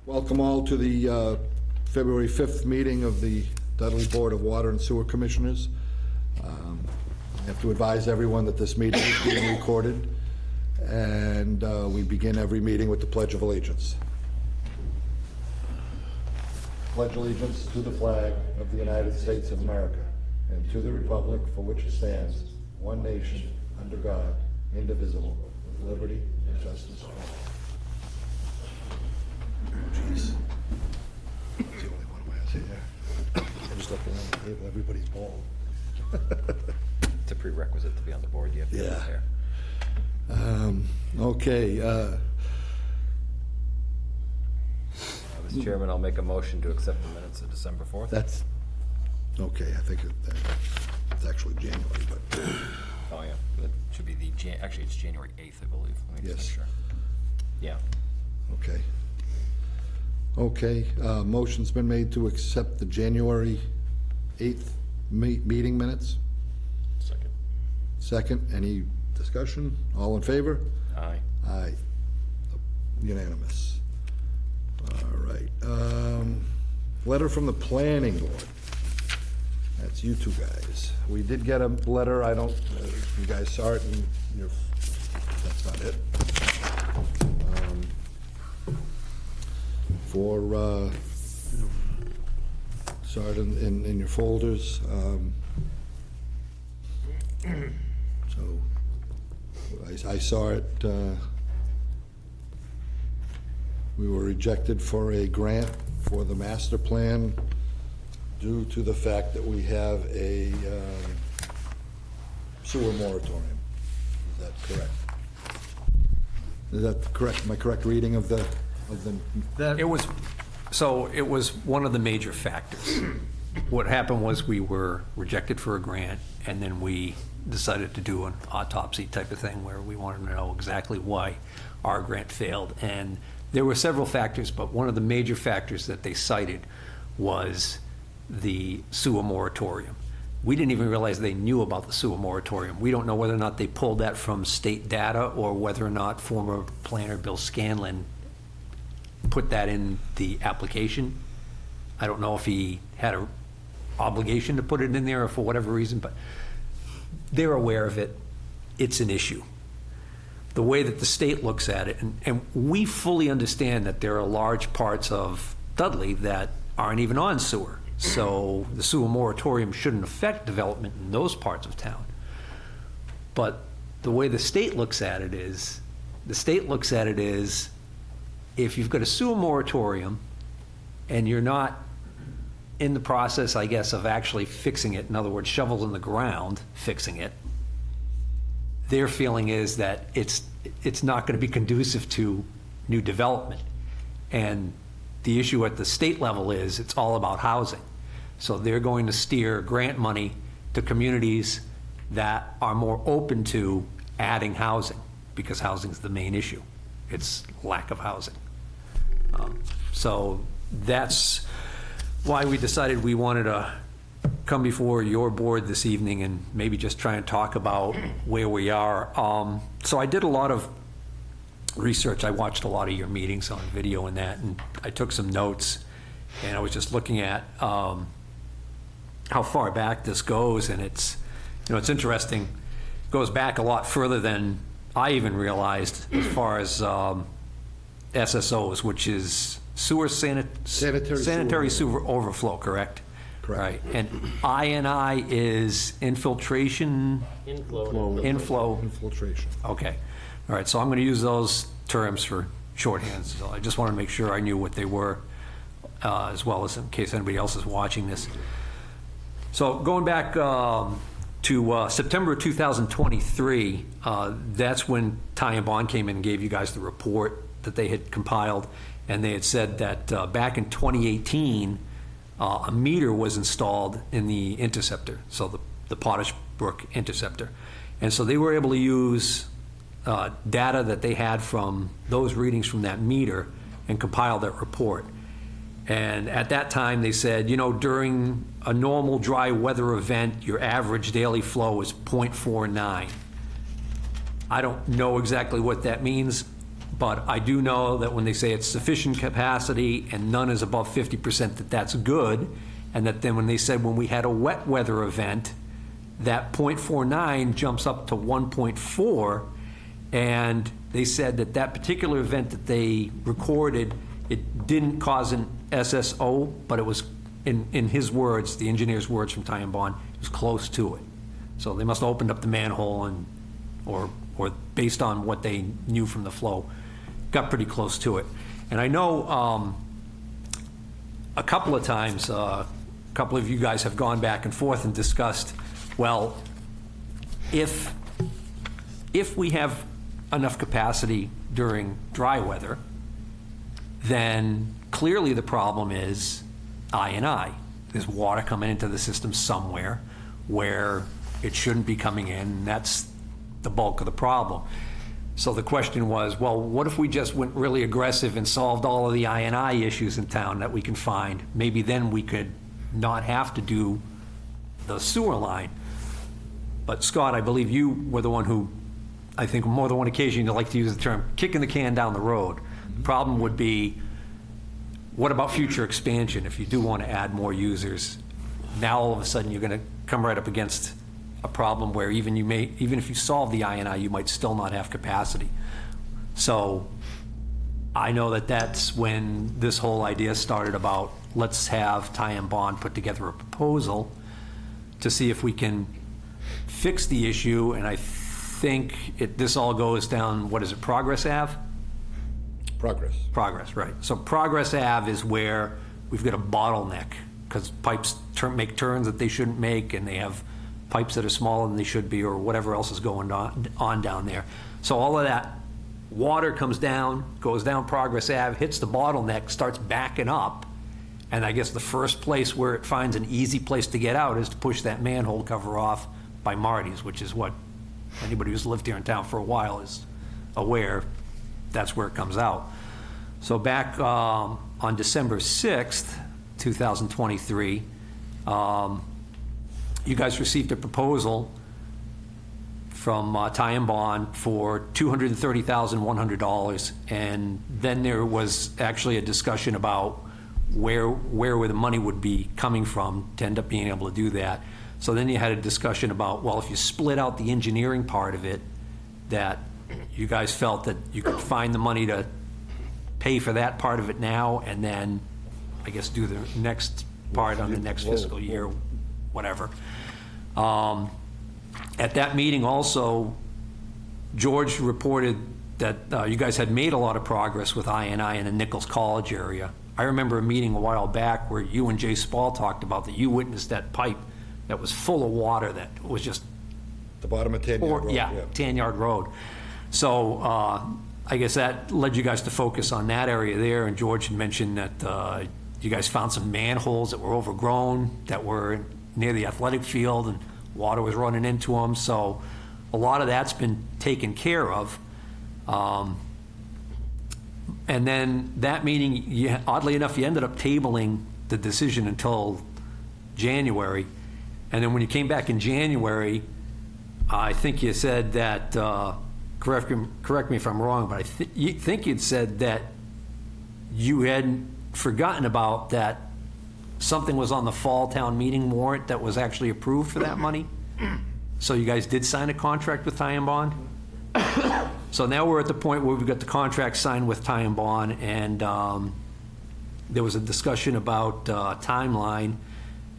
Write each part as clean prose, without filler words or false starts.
Welcome all to the February 5th meeting of the Dudley Board of Water and Sewer Commissioners. I have to advise everyone that this meeting is being recorded, and we begin every meeting with the Pledge of Allegiance. Pledge allegiance to the flag of the United States of America and to the republic for which it stands, one nation, under God, indivisible, with liberty and justice for all. Jeez. That's the only one who has it here. I'm just looking around the table, everybody's bald. It's a prerequisite to be on the board, you have to have hair. Okay. Mr. Chairman, I'll make a motion to accept the minutes of December 4th. That's, okay, I think it's actually January, but, Oh, yeah, it should be actually, it's January 8th, I believe. Let me just Yes. make sure. Yeah. okay. Okay, motion's been made to accept the January 8th meeting minutes. Second. Second, any discussion? All in favor? Aye. Aye. Unanimous. All right. Letter from the planning board. That's you two guys. We did get a letter, I don't, you guys saw it, and that's not it. Saw it in your folders. So, I saw it, we were rejected for a grant for the master plan due to the fact that we have a sewer moratorium. Is that correct? Is that correct? Am I correct reading of the? It was one of the major factors. What happened was we were rejected for a grant, and then we decided to do an autopsy type of thing where we wanted to know exactly why our grant failed. And there were several factors, but one of the major factors that they cited was the sewer moratorium. We didn't even realize they knew about the sewer moratorium. We don't know whether or not they pulled that from state data or whether or not former planner Bill Scanlon put that in the application. I don't know if he had an obligation to put it in there or for whatever reason, but they're aware of it. It's an issue. The way that the state looks at it, and we fully understand that there are large parts of Dudley that aren't even on sewer. So the sewer moratorium shouldn't affect development in those parts of town. But the way the state looks at it is, if you've got a sewer moratorium and you're not in the process, I guess, of actually fixing it, in other words, shovels in the ground, fixing it, their feeling is that it's not going to be conducive to new development. And the issue at the state level is it's all about housing. So they're going to steer grant money to communities that are more open to adding housing, because housing is the main issue. It's lack of housing. So that's why we decided we wanted to come before your board this evening and maybe just try and talk about where we are. So I did a lot of research. I watched a lot of your meetings on video and that, and I took some notes, and I was just looking at how far back this goes, and it's interesting. It goes back a lot further than I even realized as far as SSOs, which is sanitary sewer overflow, correct? Correct. Right. And I&I is infiltration? Infiltration. Okay. All right, so I'm going to use those terms for shorthand. So I just wanted to make sure I knew what they were, as well as in case anybody else is watching this. So going back to September 2023, that's when Ty and Bond came in and gave you guys the report that they had compiled, and they had said that back in 2018, a meter was installed in the interceptor, so the Potash Brook interceptor. And so they were able to use data that they had from those readings from that meter and compile that report. And at that time, they said, during a normal dry weather event, your average daily flow is 0.49. I don't know exactly what that means, But I do know that when they say it's sufficient capacity and none is above 50%, that that's good. And that then when they said when we had a wet weather event, that .49 jumps up to 1.4. And they said that that particular event that they recorded, it didn't cause an SSO, but it was, in his words, the engineer's words from Ty and Bond, it was close to it. So they must have opened up the manhole and, or based on what they knew from the flow, got pretty close to it. And I know a couple of times, a couple of you guys have gone back and forth and discussed, well, if we have enough capacity during dry weather, then clearly the problem is I&I. There's water coming into the system somewhere where it shouldn't be coming in, and that's the bulk of the problem. So the question was, well, what if we just went really aggressive and solved all of the I&I issues in town that we can find? Maybe then we could not have to do the sewer line. But Scott, I believe you were the one who, I think more than one occasion, you like to use the term kicking the can down the road. The problem would be, what about future expansion if you do want to add more users? Now all of a sudden you're going to come right up against a problem where even if you solve the I&I, you might still not have capacity. So I know that that's when this whole idea started about, let's have Ty and Bond put together a proposal to see if we can fix the issue. And I think this all goes down, what is it, Progress Ave? Progress, right. So Progress Ave is where we've got a bottleneck because pipes make turns that they shouldn't make, and they have pipes that are smaller than they should be, or whatever else is going on down there. So all of that water comes down, goes down Progress Ave, hits the bottleneck, starts backing up, and I guess the first place where it finds an easy place to get out is to push that manhole cover off by Marty's, which is what anybody who's lived here in town for a while is aware, that's where it comes out. So back on December 6th, 2023, you guys received a proposal from Ty and Bond for $230,100, and then there was actually a discussion about where the money would be coming from to end up being able to do that. So then you had a discussion about, well, if you split out the engineering part of it, that you guys felt that you could find the money to pay for that part of it now, and then I guess do the next part on the next fiscal year, whatever. At that meeting also, George reported that you guys had made a lot of progress with I&I in the Nichols College area. I remember a meeting a while back where you and Jay Spall talked about that you witnessed that pipe that was full of water that was just... The bottom of 10-yard road. Yeah, 10-yard road. So I guess that led you guys to focus on that area there, and George had mentioned that you guys found some manholes that were overgrown, that were near the athletic field, and water was running into them. So a lot of that's been taken care of. And then that meeting, oddly enough, you ended up tabling the decision until January. And then when you came back in January, I think you said that, correct me if I'm wrong, but I think you'd said that you hadn't forgotten about that something was on the fall town meeting warrant that was actually approved for that money. So you guys did sign a contract with Ty and Bond? So now we're at the point where we've got the contract signed with Ty and Bond, and there was a discussion about timeline,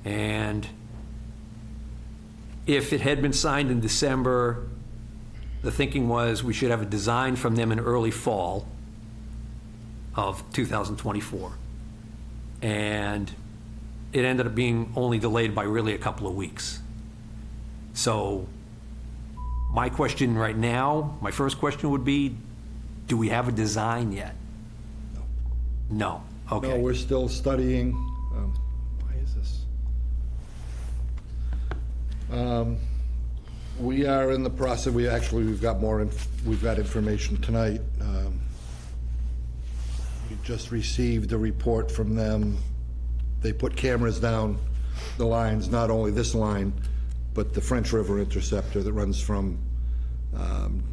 and if it had been signed in December, the thinking was we should have a design from them in early fall of 2024. And it ended up being only delayed by really a couple of weeks. So my question right now, my first question would be, do we have a design yet? No. No, okay. No, we're still studying. Why is this? We are in the process. We've got information tonight. We just received a report from them. They put cameras down the lines, not only this line, but the French River interceptor that runs from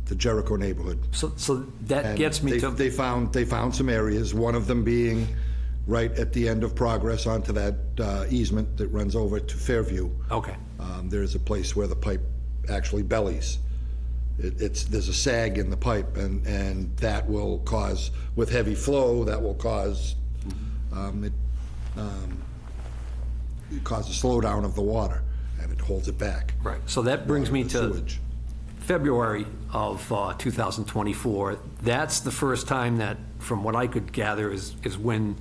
the Jericho neighborhood. So that And gets me to. They found some areas, one of them being right at the end of Progress onto that easement that runs over to Fairview. Okay. There's a place where the pipe actually bellies. There's a sag in the pipe, and that will cause, with heavy flow, that will cause, it causes a slowdown of the water, and it holds it back. Right. So that brings me The to sewage. February of 2024. That's the first time that, from what I could gather, is when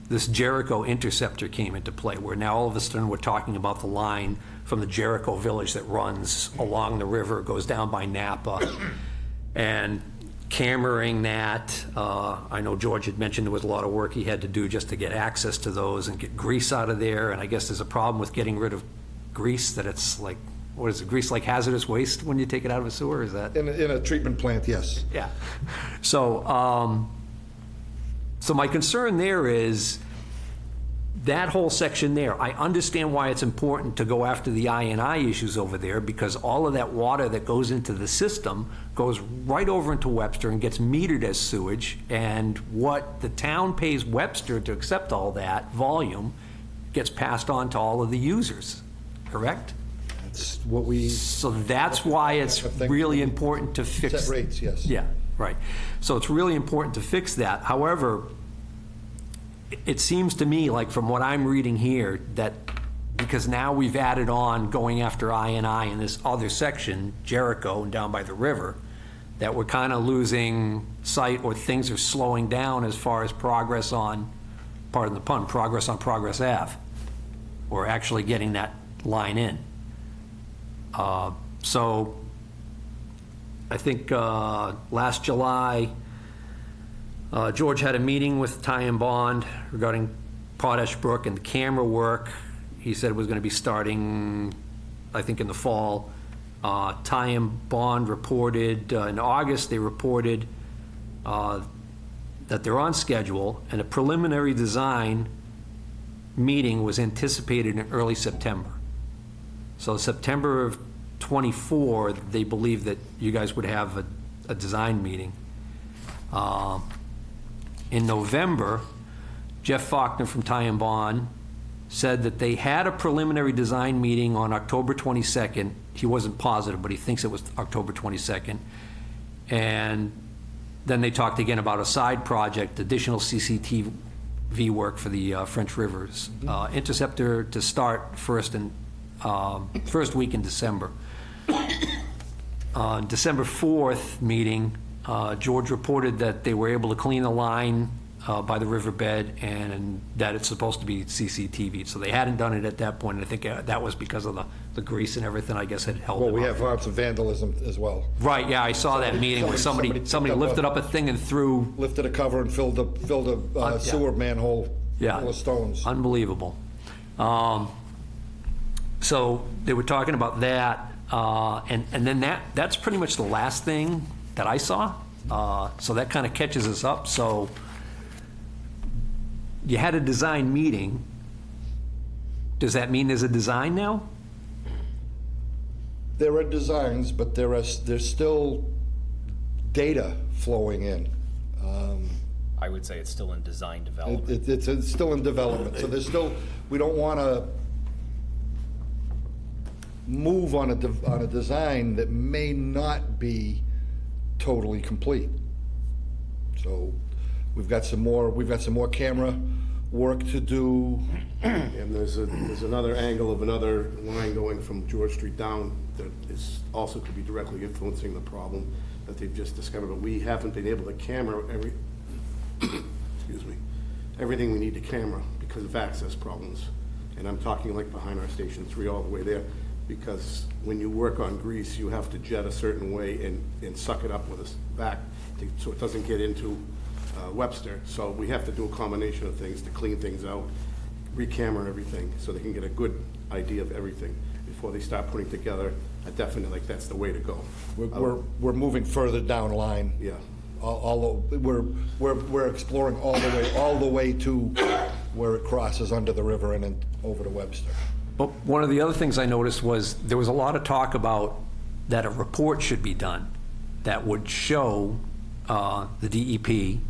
this Jericho interceptor came into play, where now all of a sudden we're talking about the line from the Jericho village that runs along the river, goes down by Napa, and cameraing that. I know George had mentioned there was a lot of work he had to do just to get access to those and get grease out of there, and I guess there's a problem with getting rid of grease, that it's like, what is it, grease like hazardous waste when you take it out of a sewer, is that? In a treatment plant, yes. Yeah. So, so my concern there is that whole section there. I understand why it's important to go after the I&I issues over there, because all of that water that goes into the system goes right over into Webster and gets metered as sewage, and what the town pays Webster to accept all that volume gets passed on to all of the users, correct? That's what we, So that's why it's really important to fix. set rates, yes. Yeah, right. So it's really important to fix that. However, it seems to me, like from what I'm reading here, that because now we've added on going after I&I in this other section, Jericho and down by the river, that we're kind of losing sight, or things are slowing down as far as progress on, pardon the pun, progress on Progress Ave, or actually getting that line in. So I think last July, George had a meeting with Ty and Bond regarding Potash Brook and the camera work. He said it was going to be starting, I think, in the fall. Ty and Bond reported, in August, they reported that they're on schedule, and a preliminary design meeting was anticipated in early September. So September of '24, they believe that you guys would have a design meeting. In November, Jeff Faulkner from Ty and Bond said that they had a preliminary design meeting on October 22nd. He wasn't positive, but he thinks it was October 22nd. And then they talked again about a side project, additional CCTV work for the French Rivers. Interceptor to start first week in December. On December 4th meeting, George reported that they were able to clean the line by the riverbed, and that it's supposed to be CCTV. So they hadn't done it at that point, and I think that was because of the grease and everything, I guess, had held Well, them we up. have found some vandalism as well. Right, yeah, I saw that meeting where somebody picked up lifted up a thing and threw, Lifted a cover and filled Yeah. a sewer manhole Yeah. full of stones. unbelievable. So they were talking about that, and then that's pretty much the last thing that I saw. So that kind of catches us up. So you had a design meeting. Does that mean there's a design now? There are designs, but there's still data flowing in. I would say it's still in design development. It's still in development, so there's still, we don't want to move on a design that may not be totally complete. So we've got some more camera work to do. And there's another angle of another line going from George Street down that is also could be directly influencing the problem that they've just discovered, but we haven't been able to camera excuse me, everything we need to camera because of access problems. And I'm talking like behind our Station 3 all the way there, because when you work on grease, you have to jet a certain way and suck it up with a vac so it doesn't get into Webster. So we have to do a combination of things to clean things out, re-camera everything so they can get a good idea of everything before they start putting together a definite, like that's the way to go. We're moving further down line. Yeah. We're exploring all the way to where it crosses under the river and then over to Webster. But one of the other things I noticed was there was a lot of talk about that a report should be done. that would show the DEP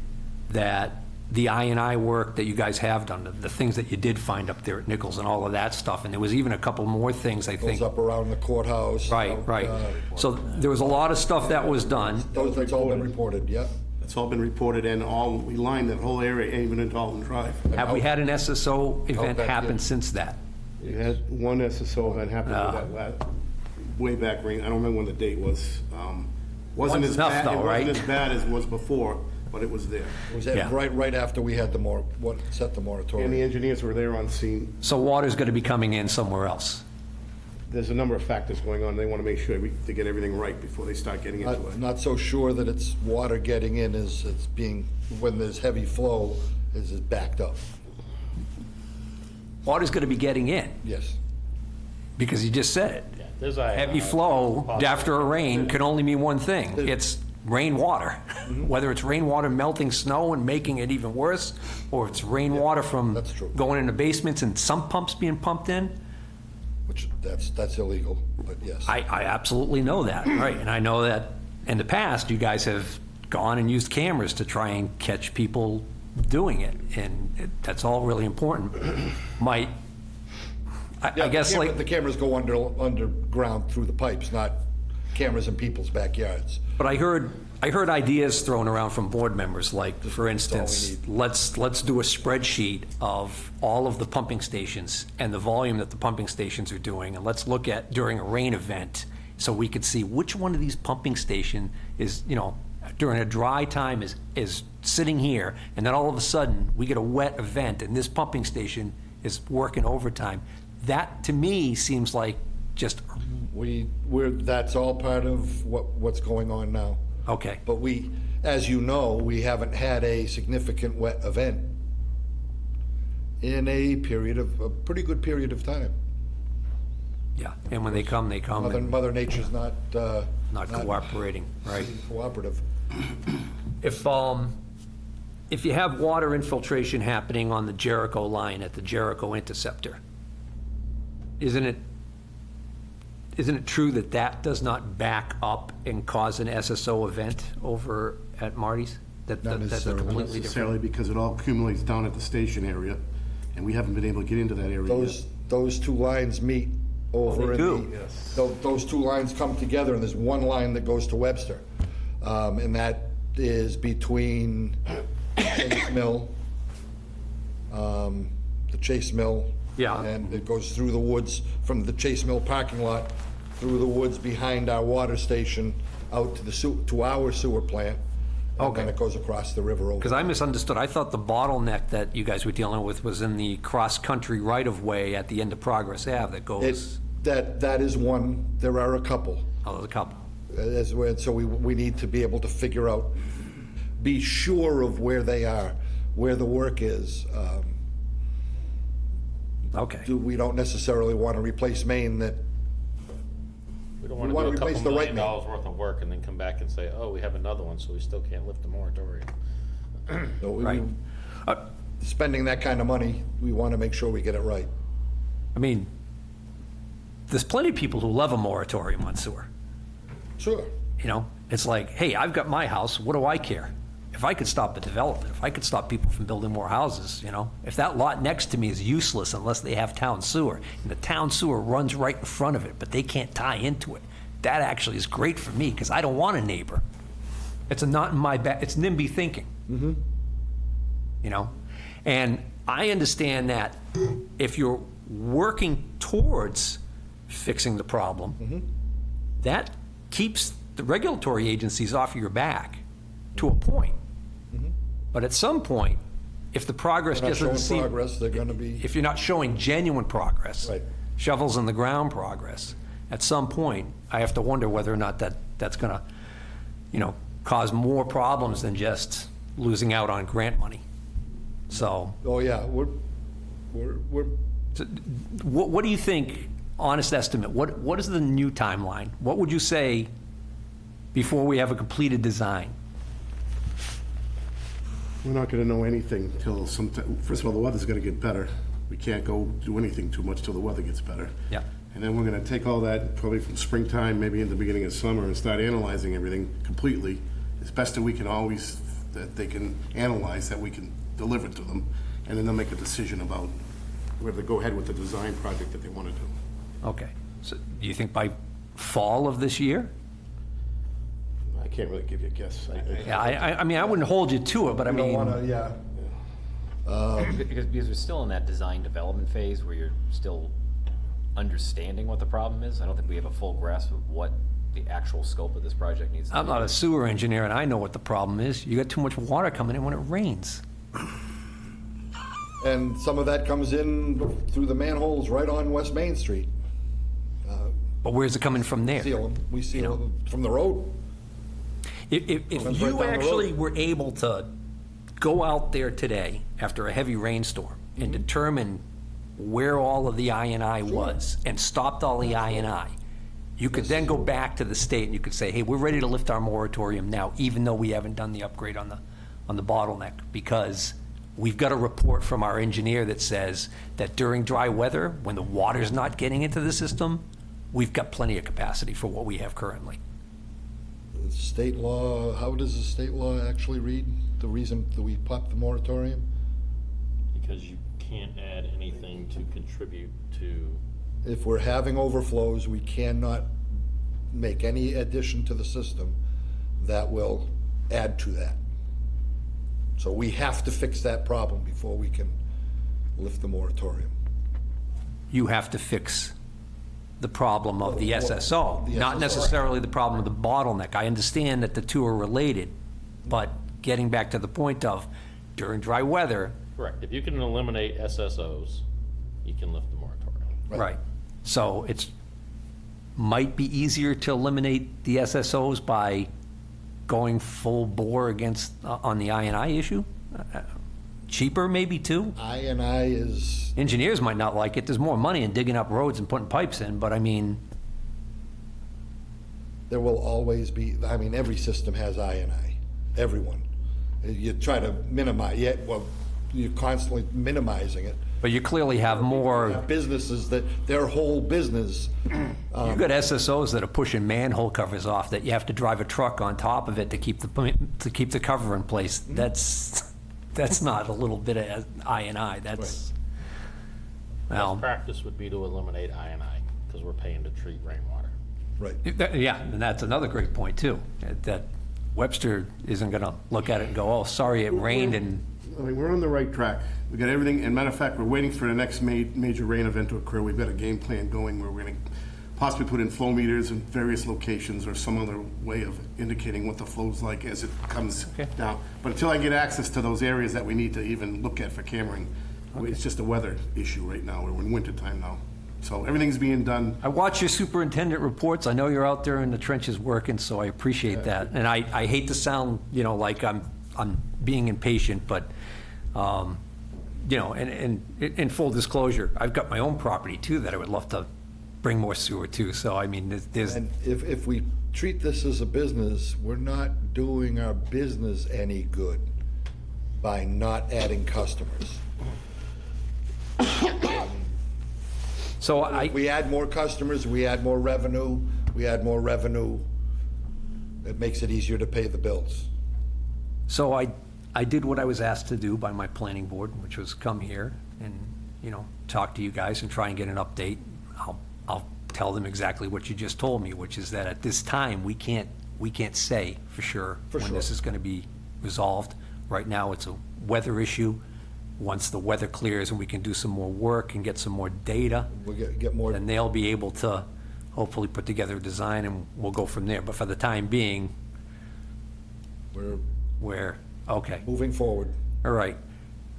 that the I&I work that you guys have done, the things that you did find up there at Nichols and all of that stuff, and there was even a couple more things, I think. Goes up around the courthouse. Right, out, right. So there was a lot of stuff that was done. That's all been reported, yep. It's all been reported, and we lined that whole area, even in Dalton Drive. Have we had an SSO event back happen in. since that? We had one SSO event happen with that way back rain. I don't remember when the date was. Wasn't One's as enough bad. though, It right? wasn't as bad as it was before, but it was there. It was Yeah. right after we had set the And moratorium. the engineers were there on scene. So water's gonna be coming in somewhere else. There's a number of factors going on. They want to make sure they get everything right before they start getting into it. Not so sure that it's water getting in as it's being, when there's heavy flow, is it backed up? Water's gonna be getting in, Yes. because you just said it. There's a Heavy flow after a rain can only mean one thing. It's rainwater. Whether it's rainwater melting snow and making it even worse, or it's rainwater from that's true. going into basements and sump pumps being pumped in. Which, that's illegal, but yes. I absolutely know that, right? And I know that in the past, you guys have gone and used cameras to try and catch people doing it, and that's all really important. I guess like. The cameras go underground through the pipes, not cameras in people's backyards. But I heard ideas thrown around from board members, like, for instance, let's do a spreadsheet of all of the pumping stations and the volume that the pumping stations are doing, and let's look at during a rain event, so we could see which one of these pumping station is, during a dry time is sitting here, and then all of a sudden, we get a wet event, and this pumping station is working overtime. That, to me, seems like just, That's all part of what's going on now. okay. But as you know, we haven't had a significant wet event in a pretty good period of time. Yeah, and when they come, and Mother Nature's not cooperating, right? cooperative. If you have water infiltration happening on the Jericho line at the Jericho interceptor, isn't it true that that does not back up and cause an SSO event over at Marty's? That's a necessarily. completely different. Necessarily, because it all accumulates down at the station area, and we haven't been able to get into that area yet. Those two lines meet over they in do? the. Yes. Those two lines come together, and there's one line that goes to Webster. And that is between Chase Mill, the Chase Mill. Yeah. And it goes through the woods, from the Chase Mill parking lot, through the woods behind our water station, out to our sewer plant. And then Okay. it goes across the river over. Because I misunderstood. I thought the bottleneck that you guys were dealing with was in the cross-country right-of-way at the end of Progress Ave that goes, That is one, there are a couple. oh, there's a couple. So we need to be able to figure out, be sure of where they are, where the work is. Okay. We don't necessarily want to replace Maine that, We don't We want wanna to do a replace couple the right $1 million worth of work and then come back and say, oh, we have another one, so we still can't lift the moratorium. Right. Spending that kind of money, we want to make sure we get it right. I mean, there's plenty of people who love a moratorium on sewer. Sure. It's like, hey, I've got my house, what do I care? If I could stop the development, if I could stop people from building more houses, if that lot next to me is useless unless they have town sewer, and the town sewer runs right in front of it, but they can't tie into it, that actually is great for me, because I don't want a neighbor. It's it's NIMBY thinking. And I understand that if you're working towards fixing the problem, that keeps the regulatory agencies off your back to a point. But at some point, if the progress Not doesn't showing seem, progress, they're going to be, if you're not showing genuine progress, Right. shovels in the ground progress, at some point, I have to wonder whether or not that's going to, cause more problems than just losing out on grant money. So, oh yeah, we're, what do you think, honest estimate, what is the new timeline? What would you say before we have a completed design? We're not gonna know anything till sometime. First of all, the weather's gonna get better. We can't go do anything too much till the weather gets better. Yeah. And then we're gonna take all that probably from springtime, maybe in the beginning of summer, and start analyzing everything completely, as best that we can always, that they can analyze, that we can deliver to them. And then they'll make a decision about whether to go ahead with the design project that they wanna do. Okay. So do you think by fall of this year? I can't really give you a guess. Yeah, I mean, I wouldn't hold you to it, but I We don't mean, wanna, yeah. Because we're still in that design development phase where you're still understanding what the problem is. I don't think we have a full grasp of what the actual scope of this project needs to be. I'm not a sewer engineer and I know what the problem is. You got too much water coming in when it rains. And some of that comes in through the manholes right on West Main Street. But where's it coming from there? Seal them, we seal them from the road. If Comes right you down the actually road. were able to go out there today after a heavy rainstorm and determine where all of the I&I was and stopped all the I&I, you could then go back to the state and you could say, hey, we're ready to lift our moratorium now, even though we haven't done the upgrade on the bottleneck, because we've got a report from our engineer that says that during dry weather, when the water's not getting into the system, we've got plenty of capacity for what we have currently. State law, how does the state law actually read? The reason that we popped the moratorium? Because you can't add anything to contribute to, If we're having overflows, we cannot make any addition to the system that will add to that. So we have to fix that problem before we can lift the moratorium. You have to fix the problem of the SSO, The not SSO. necessarily the problem of the bottleneck. I understand that the two are related, but getting back to the point of during dry weather, correct, if you can eliminate SSOs, you can lift the moratorium. right? So it's, might be easier to eliminate the SSOs by going full bore against, on the I&I issue? Cheaper maybe too? I&I is, Engineers might not like it. There's more money in digging up roads and putting pipes in, but I mean, there will always be, I mean, every system has I&I, everyone. You try to minimize, yet, well, you're constantly minimizing it. but you clearly have You more. have businesses that, their whole business, You've got SSOs that are pushing manhole covers off that you have to drive a truck on top of it to keep the cover in place. That's not a little bit of I&I, that's, Best well, practice would be to eliminate I&I, because we're paying to treat rainwater. right. yeah, and that's another great point too, that Webster isn't gonna look at it and go, oh, sorry, it rained and, I mean, we're on the right track. We got everything, and matter of fact, we're waiting for the next major rain event to occur. We've got a game plan going where we're gonna possibly put in flow meters in various locations or some other way of indicating what the flow's like as it comes down. But until I get access to those areas that we need to even look at for cameraing, it's just a weather issue right now. We're in wintertime now. So everything's being done. I watch your superintendent reports, I know you're out there in the trenches working, so I appreciate that. And I hate to sound, like I'm being impatient, but, and in full disclosure, I've got my own property too that I would love to bring more sewer to, so I mean, there's, And if we treat this as a business, we're not doing our business any good by not adding customers. so We add more customers, we add more revenue, it makes it easier to pay the bills. So I did what I was asked to do by my planning board, which was come here and, talk to you guys and try and get an update. I'll tell them exactly what you just told me, which is that at this time, we can't say for sure when this is gonna be resolved. Right now, it's a weather issue. Once the weather clears and we can do some more work and get some more data, We'll get more, then they'll be able to hopefully put together a design and we'll go from there. But for the time being, we're okay. moving forward. All right.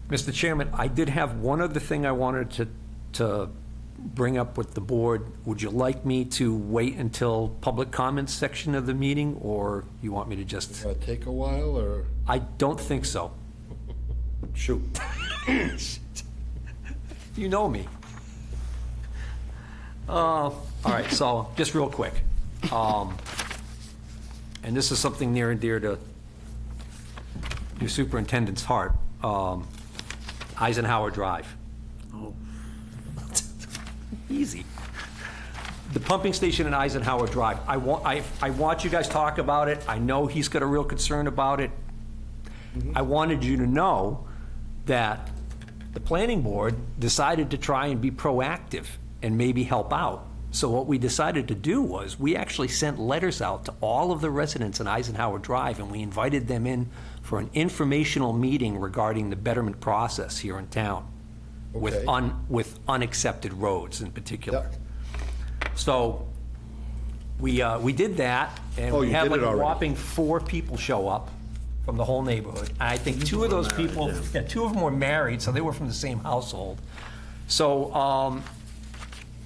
Mr. Chairman, I did have one other thing I wanted to bring up with the board. Would you like me to wait until public comments section of the meeting, or you want me to just? Take a while, or I don't think so. shoot? You know me. All right, so just real quick. And this is something near and dear to your superintendent's heart. Eisenhower Drive. Oh. Easy. the pumping station in Eisenhower Drive, I want you guys to talk about it. I know he's got a real concern about it. I wanted you to know that the planning board decided to try and be proactive and maybe help out. So what we decided to do was, we actually sent letters out to all of the residents in Eisenhower Drive, and we invited them in for an informational meeting regarding the betterment process here in town, with Okay. with unaccepted roads in particular. So we did that, and Oh, we you had did like it a already. whopping 4 people show up from the whole neighborhood. I think 2 of those people, 2 of them were married, so they were from the same household. So,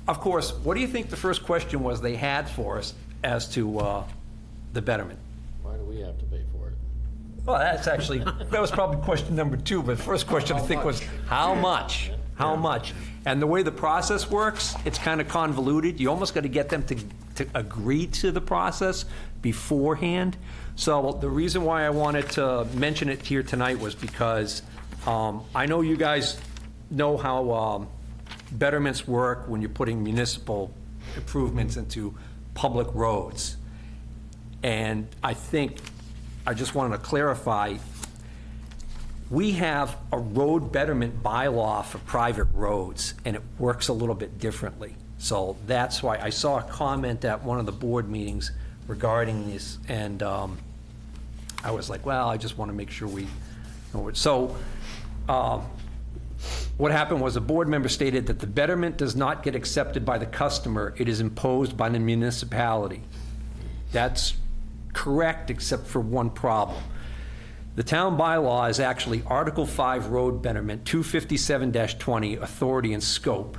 of course, what do you think the first question was they had for us as to the betterment? Why do we have to pay for it? Well, that's actually, that was probably question number 2, but the first question I think was, how much? How much? And the way the process works, it's kind of convoluted. You almost got to get them to agree to the process beforehand. So the reason why I wanted to mention it here tonight was because I know you guys know how betterments work when you're putting municipal improvements into public roads. And I think, I just wanted to clarify, we have a road betterment bylaw for private roads, and it works a little bit differently. So that's why I saw a comment at one of the board meetings regarding this, and I was like, well, I just want to make sure we know it. So what happened was, a board member stated that the betterment does not get accepted by the customer, it is imposed by the municipality. That's correct, except for one problem. The town bylaw is actually Article 5 Road Betterment, 257-20, Authority and Scope.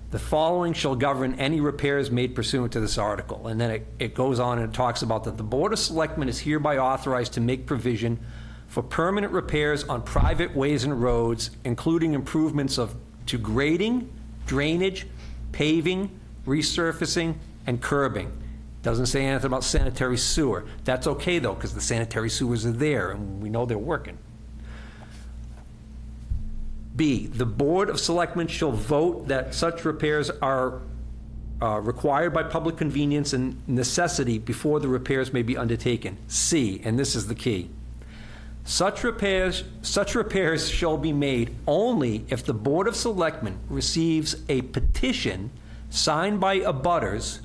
The following shall govern any repairs made pursuant to this article. And then it goes on and it talks about that the Board of Selectmen is hereby authorized to make provision for permanent repairs on private ways and roads, including improvements to grading, drainage, paving, resurfacing, and curbing. Doesn't say anything about sanitary sewer. That's okay, though, because the sanitary sewers are there, and we know they're working. B, the Board of Selectmen shall vote that such repairs are required by public convenience and necessity before the repairs may be undertaken. C, and this is the key, such repairs shall be made only if the Board of Selectmen receives a petition signed by abutters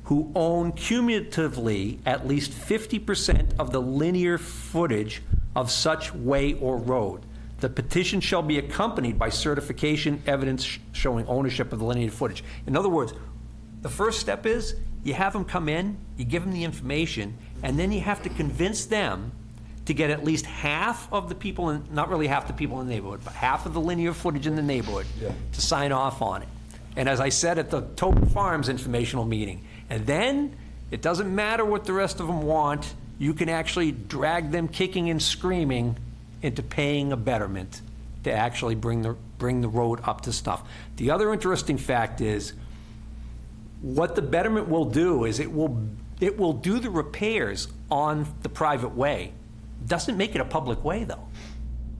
who own cumulatively at least 50% of the linear footage of such way or road. The petition shall be accompanied by certification evidence showing ownership of the linear footage. In other words, the first step is you have them come in, you give them the information, and then you have to convince them to get at least half of the people, not really half the people in the neighborhood, but half of the linear footage in the neighborhood to sign off on it. And as I said at the Tobin Farms informational meeting, and then it doesn't matter what the rest of them want, you can actually drag them kicking and screaming into paying a betterment to actually bring the road up to stuff. The other interesting fact is, what the betterment will do is it will do the repairs on the private way. Doesn't make it a public way, though.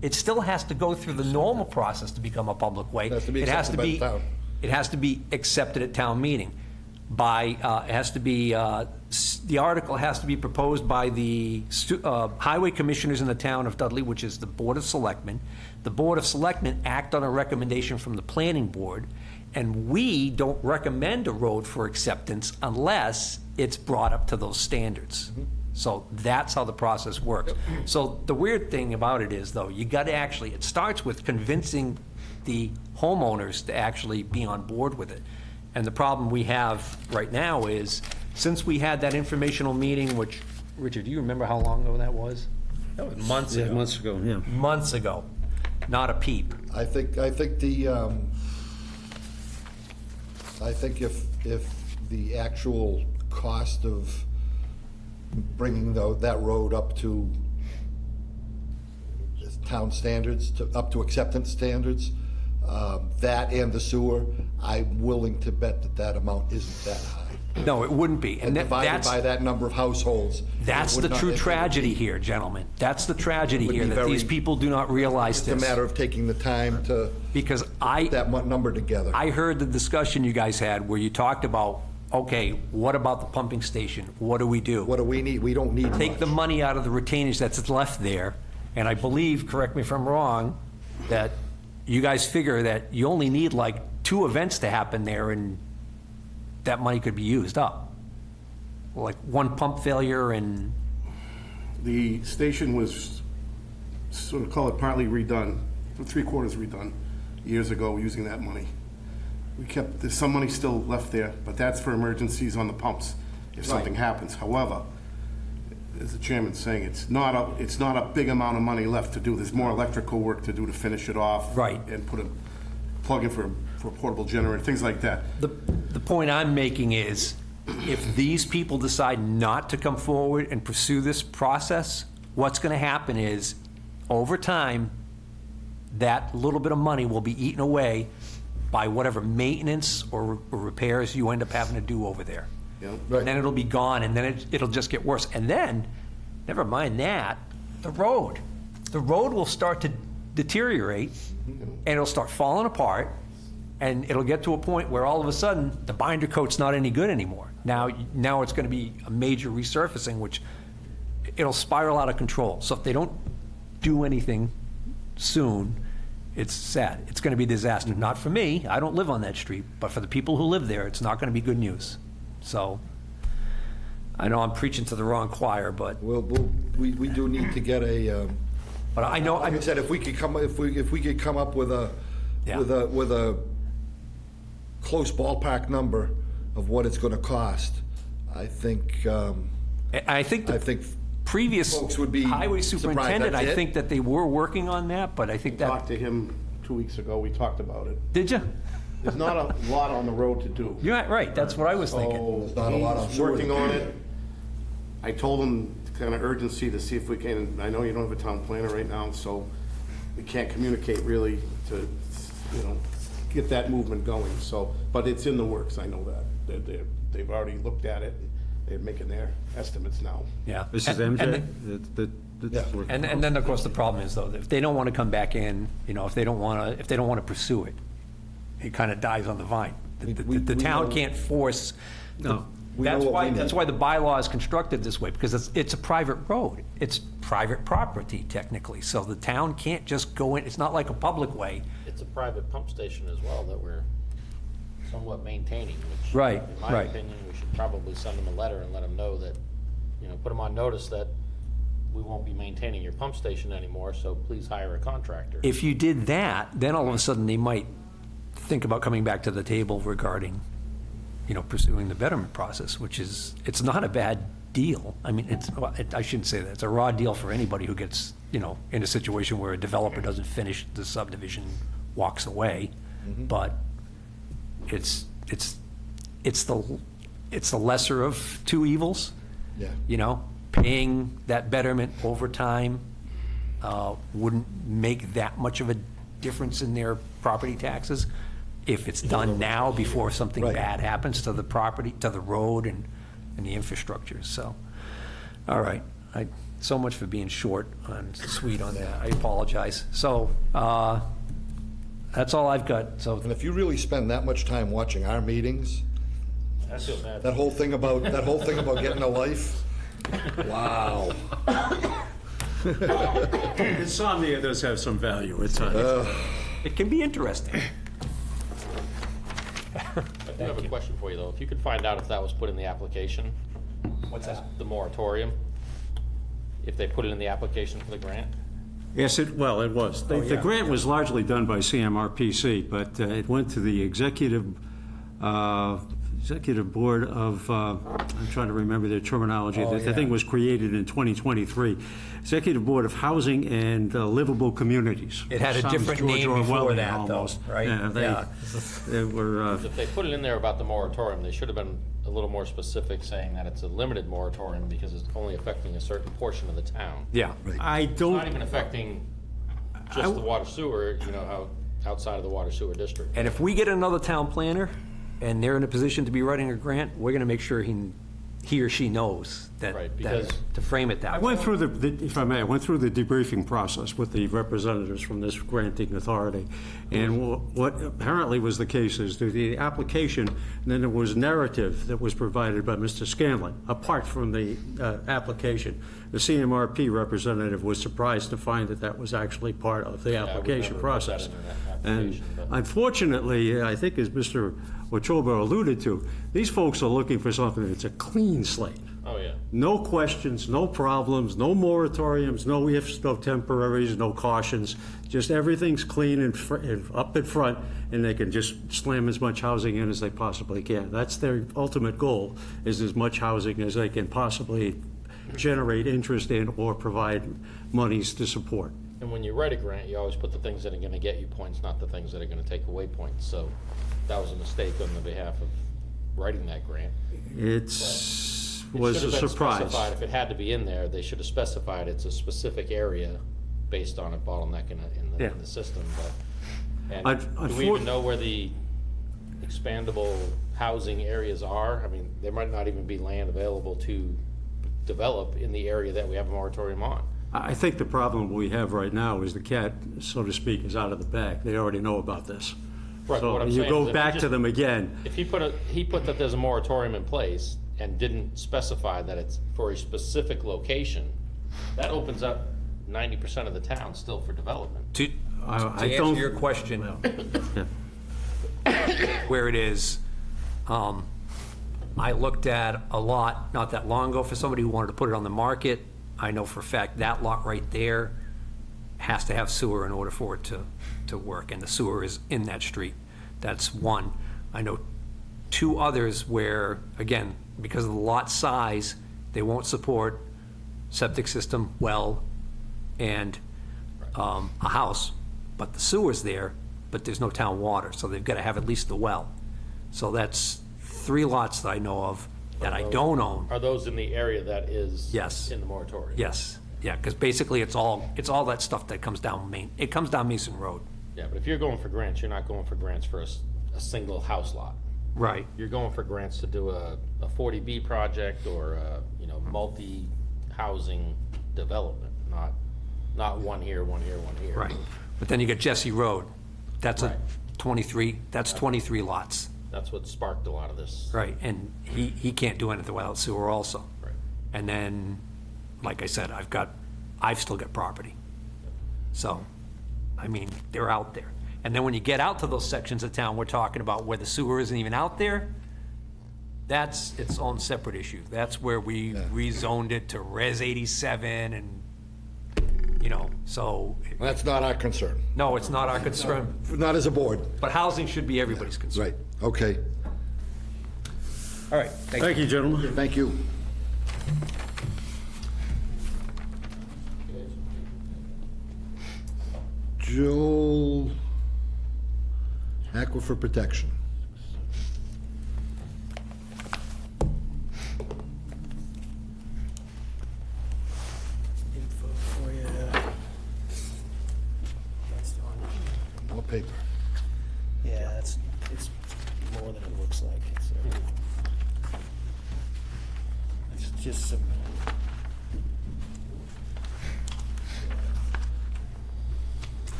It still has to go through the normal process to become a public way. It has to be accepted by the town. It has to be accepted at town meeting. The article has to be proposed by the highway commissioners in the town of Dudley, which is the Board of Selectmen. The Board of Selectmen act on a recommendation from the planning board, and we don't recommend a road for acceptance unless it's brought up to those standards. So that's how the process works. So the weird thing about it is, though, you got to actually, it starts with convincing the homeowners to actually be on board with it. And the problem we have right now is, since we had that informational meeting, which, Richard, do you remember how long ago that was? That was months ago. Months ago, yeah. Months ago. Not a peep. I think if the actual cost of bringing that road up to town standards, up to acceptance standards, that and the sewer, I'm willing to bet that amount isn't that high. No, it wouldn't be. And divided that's, by that number of households. that's it would the not- true it would tragedy be- here, gentlemen. That's the tragedy would here, be that these very- people do not realize It's a this. matter of taking the time to Because put that number together. I heard the discussion you guys had where you talked about okay, what about the pumping station? What do we do? What do we need? We don't need Take much. the money out of the retainage that's left there, and I believe, correct me if I'm wrong, that you guys figure that you only need like 2 events to happen there, and that money could be used up. Like 1 pump failure and, The station was, sort of call it partly redone, 3/4 redone, years ago using that money. There's some money still left there, but that's for emergencies on the pumps, if something happens. However, as the chairman's saying, it's not a big amount of money left to do. There's more electrical work to do to finish it off. Right. And put a plug in for a portable generator, things like that. the point I'm making is, if these people decide not to come forward and pursue this process, what's gonna happen is, over time, that little bit of money will be eaten away by whatever maintenance or repairs you end up having to do over there. Yeah. Right. And then it'll be gone, and then it'll just get worse. And then, never mind that, the road will start to deteriorate, and it'll start falling apart, and it'll get to a point where all of a sudden, the binder coat's not any good anymore. Now it's gonna be a major resurfacing, which it'll spiral out of control. So if they don't do anything soon, it's sad. It's gonna be a disaster. Not for me, I don't live on that street, but for the people who live there, it's not gonna be good news. So, I know I'm preaching to the wrong choir, but We do need to get a, I know, like I said, if we could come up with a, Yeah. with a close ballpark number of what it's gonna cost, I think, I think I the think previous folks would be highway surprised. superintendent, That's I it? think that they were working on that, but I think that, Talked to him 2 weeks ago, we talked about it. did you? There's not a lot on the road to do. You're right, that's what I was thinking. So not a lot on he's sewer. working on it. I told him kind of urgency to see if we can, I know you don't have a town planner right now, so we can't communicate really to, get that movement going, so, but it's in the works, I know that. They've already looked at it, and they're making their estimates now. Yeah. This is And- MJ? and- That's working. And then, of course, the problem is, though, that if they don't want to come back in, if they don't want to pursue it, it kind of dies on the vine. The We town know- can't force. No. We know what we need. That's why the bylaw is constructed this way, because it's a private road. It's private property technically, so the town can't just go in, it's not like a public way. It's a private pump station as well that we're somewhat maintaining, which. Right, In my right. opinion, we should probably send them a letter and let them know that, put them on notice that we won't be maintaining your pump station anymore, so please hire a contractor. If you did that, then all of a sudden they might think about coming back to the table regarding, pursuing the betterment process, which is, it's not a bad deal. I mean, I shouldn't say that. It's a raw deal for anybody who gets, in a situation where a developer doesn't finish the subdivision, walks away. But it's the lesser of 2 evils. Yeah. Paying that betterment over time wouldn't make that much of a difference in their property taxes if it's done now before something Right. bad happens to the property, to the road and the infrastructure, so. All right, so much for being short and sweet on that, I apologize. So, that's all I've got, so. And if you really spend that much time watching our meetings, I feel bad. that whole thing about getting a life, wow. Insomnia does have some value at times. It can be interesting. I do have a question for you, though. If you could find out if that was put in the application. What's that? The moratorium, if they put it in the application for the grant? Yes, it was. The grant was largely done by CMRPC, but it went to the executive board of, I'm trying to remember their terminology. The thing was created in 2023. Executive Board of Housing and Livable Communities. It had a Sounds different George name before Orwellian that, though, almost. right? Yeah, Yeah. they were, If they put it in there about the moratorium, they should have been a little more specific, saying that it's a limited moratorium because it's only affecting a certain portion of the town. Yeah. I It's not don't, even affecting just the water sewer, outside of the water sewer district. And if we get another town planner, and they're in a position to be writing a grant, we're gonna make sure he he or she knows that, Right, that- because- to frame it that I way. went through if I may, I went through the debriefing process with the representatives from this granting authority. And what apparently was the case is the application, and then there was narrative that was provided by Mr. Scanlon, apart from the application. The CMRP representative was surprised to find that that was actually part of the application never put that process. in that And application, but- unfortunately, I think as Mr. Wetruba alluded to, these folks are looking for something that's a clean slate. Oh, yeah. No questions, no problems, no moratoriums, no ifs, no temporaries, no cautions. Just everything's clean and up in front, and they can just slam as much housing in as they possibly can. That's their ultimate goal, is as much housing as they can possibly generate interest in or provide monies to support. And when you write a grant, you always put the things that are gonna get you points, not the things that are gonna take away points. So that was a mistake on the behalf of writing that grant. Was It a should have been surprise. specified. If it had to be in there, they should have specified it's a specific area based on a bottleneck in Yeah. the system, but. I'd- And do we even know where the expandable housing areas are? I mean, there might not even be land available to develop in the area that we have a moratorium on. I think the problem we have right now is the cat, so to speak, is out of the bag. They already know about this. Right, So what I'm you saying go is if back you to just- them again. If he put that there's a moratorium in place and didn't specify that it's for a specific location, that opens up 90% of the town still for development. To I answer don't- your question, Yeah. where it is, I looked at a lot not that long ago for somebody who wanted to put it on the market. I know for a fact that lot right there has to have sewer in order for it to work, and the sewer is in that street. That's one. I know two others where, again, because of the lot size, they won't support septic system, well, and a house, but the sewer's there, but there's no town water, so they've got to have at least the well. So that's 3 lots that I know of that I don't own. Are those in the area that is? Yes. In the moratorium? Yes, yeah, because basically it's all that stuff that comes down it comes down Mason Road. Yeah, but if you're going for grants, you're not going for grants for a single house lot. Right. You're going for grants to do a 40B project or a, multi-housing development, not one here, one here, one here. Right. But then you got Jesse Road. That's Right. 23 lots. That's what sparked a lot of this. Right, and he can't do anything without sewer also. Right. And then, like I said, I've still got property. So, I mean, they're out there. And then when you get out to those sections of town, we're talking about where the sewer isn't even out there, that's its own separate issue. That's where we rezoned it to Res 87 and, so, That's not our concern, no, it's not our concern. not as a board. But housing should be everybody's concern. Right, okay, All right, thank you. Thank you, gentlemen. thank you. Joel, Aquifer Protection. Info for you. That's the one. More paper. Yeah, it's more than it looks like. It's just some.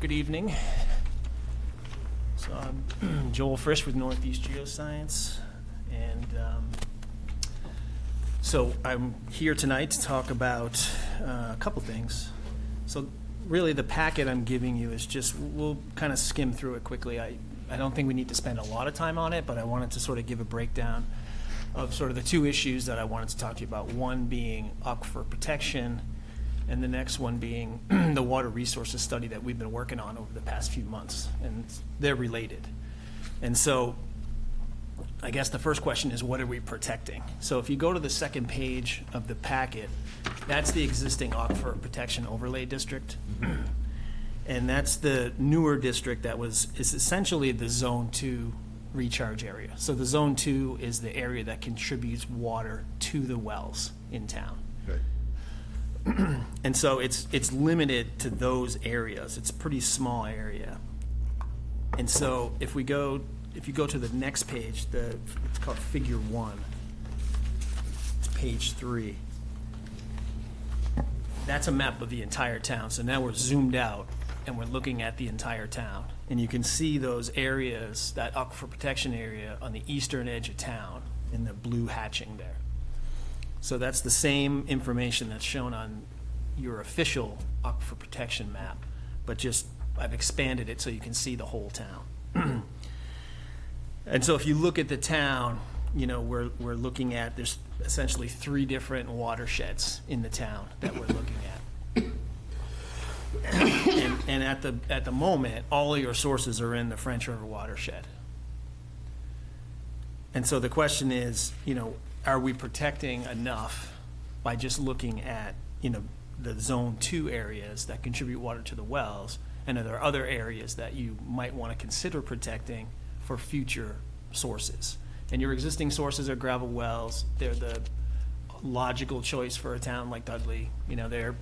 Good evening. So I'm Joel Frisch with Northeast Geoscience, and so I'm here tonight to talk about a couple things. So really, the packet I'm giving you is just, we'll kind of skim through it quickly. I don't think we need to spend a lot of time on it, but I wanted to sort of give a breakdown of sort of the 2 issues that I wanted to talk to you about. One being aquifer protection, and the next one being the water resources study that we've been working on over the past few months, and they're related. And so I guess the first question is, what are we protecting? So if you go to the second page of the packet, that's the existing aquifer protection overlay district. And that's the newer district that is essentially the Zone 2 recharge area. So the Zone 2 is the area that contributes water to the wells in town. Okay. And so it's limited to those areas. It's a pretty small area. And so if if you go to the next page, it's called Figure 1. It's page 3. That's a map of the entire town. So now we're zoomed out and we're looking at the entire town. And you can see those areas, that aquifer protection area on the eastern edge of town in the blue hatching there. So that's the same information that's shown on your official aquifer protection map, but just I've expanded it so you can see the whole town. And so if you look at the town, you know, we're looking at, there's essentially 3 different watersheds in the town that we're looking at. And at the moment, all of your sources are in the French River watershed. And so the question is, you know, are we protecting enough by just looking at, you know, the Zone 2 areas that contribute water to the wells? And are there other areas that you might want to consider protecting for future sources? And your existing sources are gravel wells. They're the logical choice for a town like Dudley. You know, they're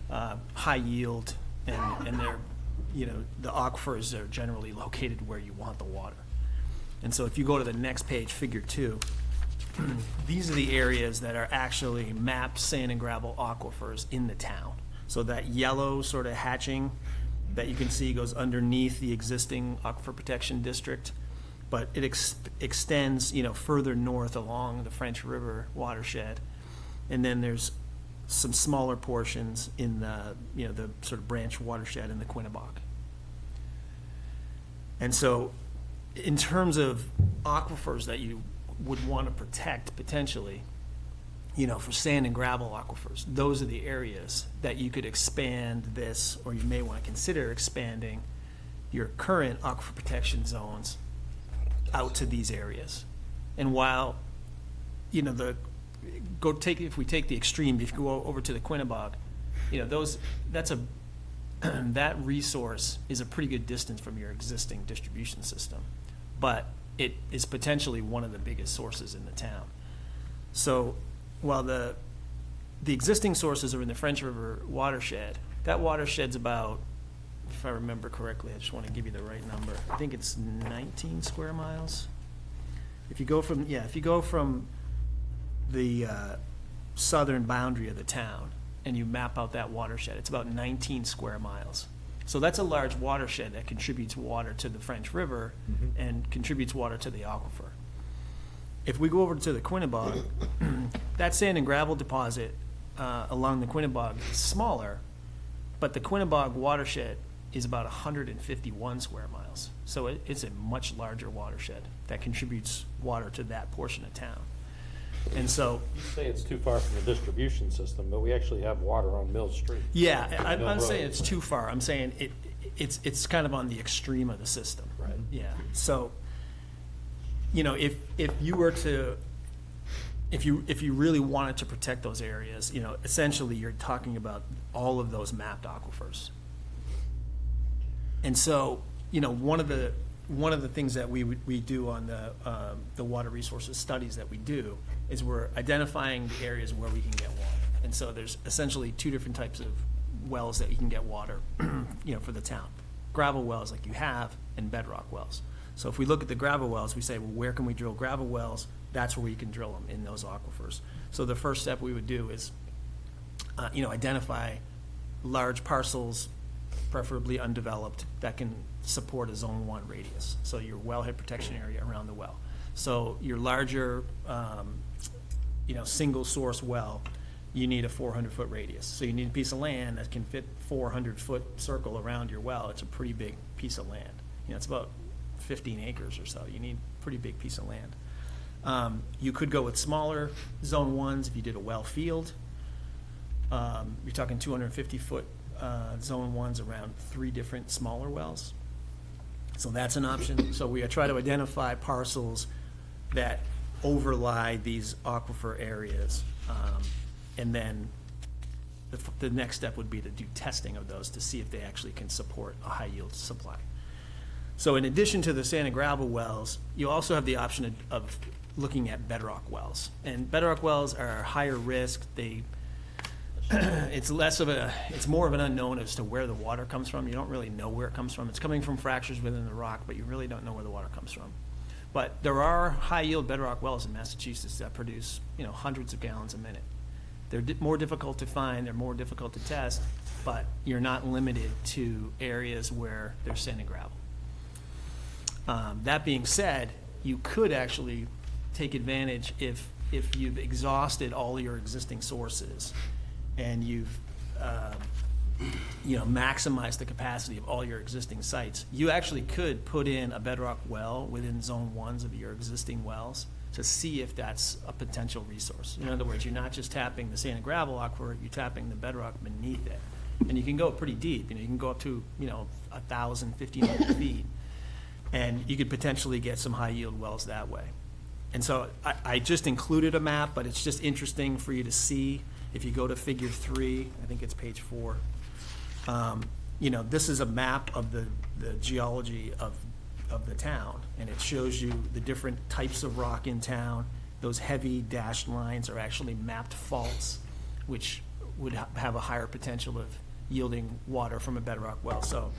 high yield, and they're, you know, the aquifers are generally located where you want the water. And so if you go to the next page, Figure 2, these are the areas that are actually mapped sand and gravel aquifers in the town. So that yellow sort of hatching that you can see goes underneath the existing aquifer protection district, but it extends, you know, further north along the French River watershed. And then there's some smaller portions in the, you know, the sort of branch watershed in the Quinnebog. And so in terms of aquifers that you would want to protect potentially, you know, for sand and gravel aquifers, those are the areas that you could expand this, or you may want to consider expanding your current aquifer protection zones out to these areas. And while, you know, if we take the extreme, if you go over to the Quinnebog, you know, that resource is a pretty good distance from your existing distribution system, but it is potentially one of the biggest sources in the town. So while the existing sources are in the French River watershed, that watershed's about, if I remember correctly, I just want to give you the right number, I think it's 19 square miles. If you go from the southern boundary of the town and you map out that watershed, it's about 19 square miles. So that's a large watershed that contributes water to the French River and contributes water to the aquifer. If we go over to the Quinnebog, that sand and gravel deposit along the Quinnebog is smaller, but the Quinnebog watershed is about 151 square miles. So it's a much larger watershed that contributes water to that portion of town. And so, You say it's too far from the distribution system, but we actually have water on Mill Street. yeah, I'm not Road. saying it's too far. I'm saying it's kind of on the extreme of the system. Right. Yeah. So, you know, if you were to, if you really wanted to protect those areas, you know, essentially you're talking about all of those mapped aquifers. And so, you know, one of the things that we do on the water resources studies that we do is we're identifying the areas where we can get water. And so there's essentially 2 different types of wells that you can get water, you know, for the town. Gravel wells like you have, and bedrock wells. So if we look at the gravel wells, we say, well, where can we drill gravel wells? That's where we can drill them, in those aquifers. So the first step we would do is, you know, identify large parcels, preferably undeveloped, that can support a Zone 1 radius. So your wellhead protection area around the well. So your larger, you know, single source well, you need a 400-foot radius. So you need a piece of land that can fit 400-foot circle around your well. It's a pretty big piece of land. You know, it's about 15 acres or so. You need a pretty big piece of land. You could go with smaller Zone 1s if you did a well field. You're talking 250-foot Zone 1s around 3 different smaller wells. So that's an option. So we try to identify parcels that overlie these aquifer areas. And then the next step would be to do testing of those to see if they actually can support a high yield supply. So in addition to the sand and gravel wells, you also have the option of looking at bedrock wells. And bedrock wells are higher risk. They it's more of an unknown as to where the water comes from. You don't really know where it comes from. It's coming from fractures within the rock, but you really don't know where the water comes from. But there are high-yield bedrock wells in Massachusetts that produce, hundreds of gallons a minute. They're more difficult to find, they're more difficult to test, but you're not limited to areas where there's sand and gravel. That being said, you could actually take advantage if you've exhausted all your existing sources and you've maximized the capacity of all your existing sites. You actually could put in a bedrock well within zone ones of your existing wells to see if that's a potential resource. In other words, you're not just tapping the sand and gravel aquifer, you're tapping the bedrock beneath it. And you can go pretty deep, you can go up to, 1,000, 1,500 feet. And you could potentially get some high yield wells that way. And so I just included a map, but it's just interesting for you to see. If you go to figure 3, I think it's page 4, this is a map of the geology of the town, and it shows you the different types of rock in town. Those heavy dashed lines are actually mapped faults, which would have a higher potential of yielding water from a bedrock well. So,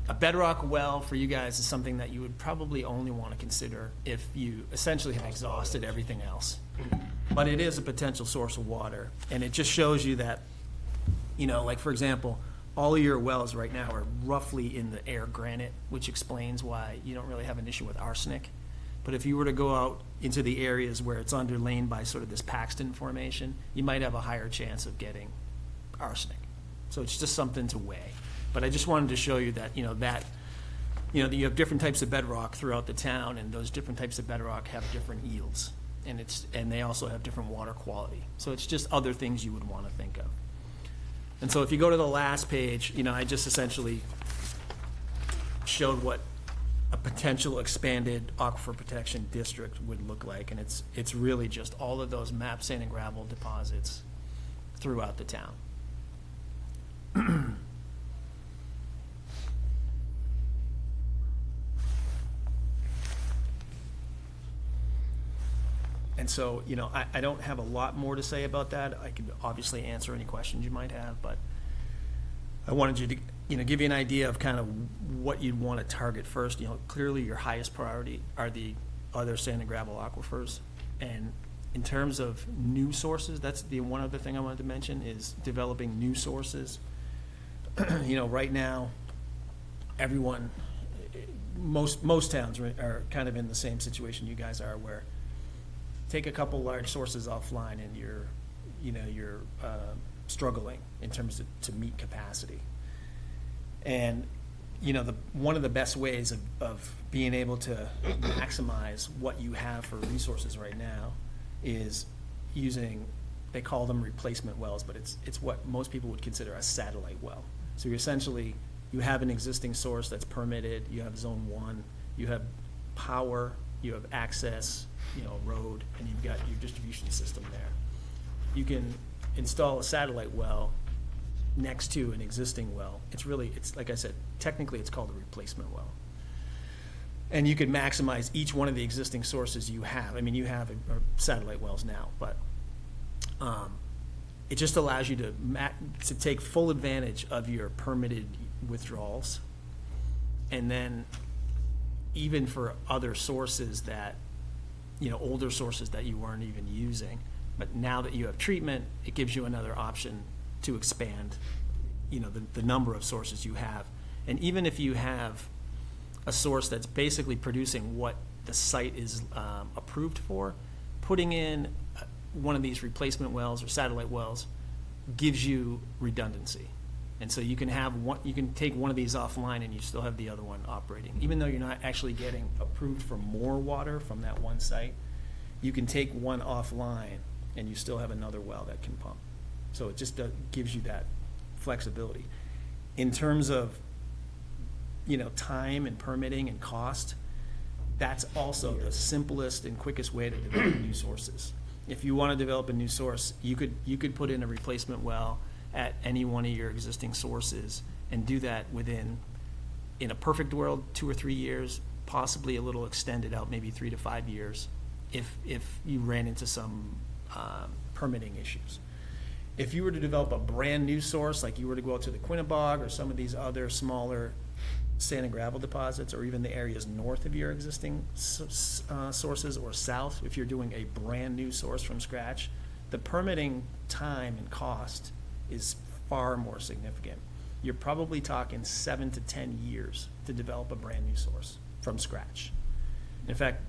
a bedrock well for you guys is something that you would probably only want to consider if you essentially have exhausted everything else. But it is a potential source of water, and it just shows you that, like for example, all of your wells right now are roughly in the air granite, which explains why you don't really have an issue with arsenic. But if you were to go out into the areas where it's underlain by sort of this Paxton formation, you might have a higher chance of getting arsenic. So it's just something to weigh. But I just wanted to show you that, that you have different types of bedrock throughout the town, and those different types of bedrock have different yields, and they also have different water quality. So it's just other things you would want to think of. And so if you go to the last page, I just essentially showed what a potential expanded aquifer protection district would look like, and it's really just all of those mapped sand and gravel deposits throughout the town. And so, I don't have a lot more to say about that. I could obviously answer any questions you might have, but I wanted you to, give you an idea of kind of what you'd want to target first. Clearly your highest priority are the other sand and gravel aquifers. And in terms of new sources, that's the one other thing I wanted to mention is developing new sources. Right now, most towns are kind of in the same situation you guys are, where take a couple large sources offline and you're struggling in terms of to meet capacity. And one of the best ways of being able to maximize what you have for resources right now is using, they call them replacement wells, but it's what most people would consider a satellite well. So you have an existing source that's permitted, you have zone 1, you have power, you have access, road, and you've got your distribution system there. You can install a satellite well next to an existing well. It's like I said, technically it's called a replacement well. And you can maximize each one of the existing sources you have. I mean, you have satellite wells now, but it just allows you to take full advantage of your permitted withdrawals. And then even for other sources that, older sources that you weren't even using, but now that you have treatment, it gives you another option to expand, the number of sources you have. And even if you have a source that's basically producing what the site is approved for, putting in one of these replacement wells or satellite wells gives you redundancy. And so you can take one of these offline and you still have the other one operating. Even though you're not actually getting approved for more water from that one site, you can take one offline and you still have another well that can pump. So it just gives you that flexibility. In terms of, time and permitting and cost, that's also the simplest and quickest way to develop new sources. If you want to develop a new source, you could put in a replacement well at any one of your existing sources and do that within, in a perfect world, 2 or 3 years, possibly a little extended out, maybe 3 to 5 years, if you ran into some permitting issues. If you were to develop a brand-new source, like you were to go out to the Quinnebog or some of these other smaller sand and gravel deposits, or even the areas north of your existing sources or south, if you're doing a brand-new source from scratch, the permitting time and cost is far more significant. You're probably talking 7 to 10 years to develop a brand-new source from scratch. In fact,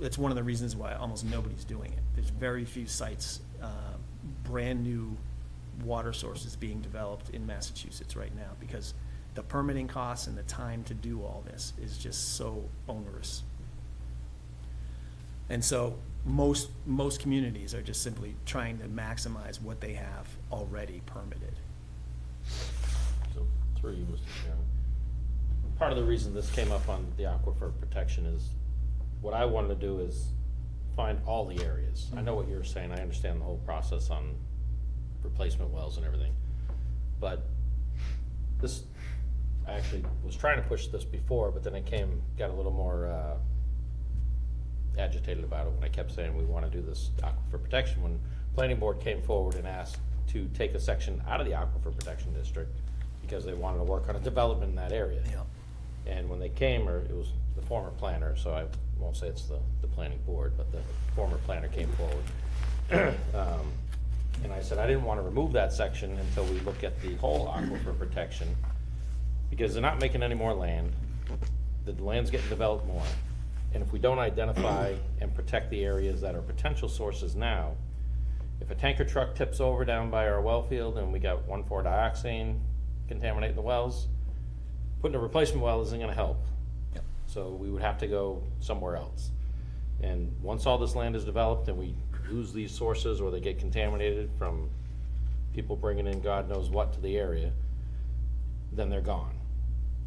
it's one of the reasons why almost nobody's doing it. There's very few sites, brand-new water sources being developed in Massachusetts right now, because the permitting costs and the time to do all this is just so onerous. And so most communities are just simply trying to maximize what they have already permitted. So, through you, Mr. Chairman. Part of the reason this came up on the aquifer protection is, what I wanted to do is find all the areas. I know what you're saying, I understand the whole process on replacement wells and everything. But this, I actually was trying to push this before, but then I got a little more agitated about it when I kept saying we want to do this aquifer protection. When planning board came forward and asked to take a section out of the aquifer protection district because they wanted to work on a development in that area. Yeah. And when they came, or it was the former planner, so I won't say it's the planning board, but the former planner came forward. And I said I didn't want to remove that section until we look at the whole aquifer protection, because they're not making any more land. The land's getting developed more. And if we don't identify and protect the areas that are potential sources now, if a tanker truck tips over down by our well field and we got 1,4-dioxane contaminating the wells, putting a replacement well isn't gonna help. Yep. So we would have to go somewhere else. And once all this land is developed and we lose these sources, or they get contaminated from people bringing in God knows what to the area, then they're gone.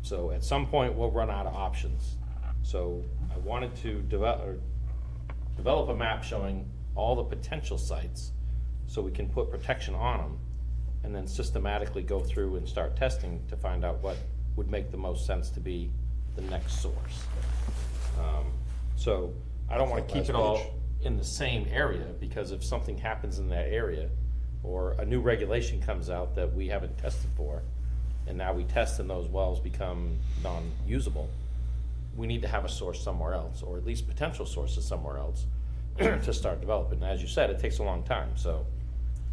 So at some point, we'll run out of options. So I wanted to develop a map showing all the potential sites so we can put protection on them, and then systematically go through and start testing to find out what would make the most sense to be the next source. So I don't want to keep it all in the same area, because if something happens in that area, or a new regulation comes out that we haven't tested for, and now we test and those wells become non-usable, we need to have a source somewhere else, or at least potential sources somewhere else to start developing. And as you said, it takes a long time, so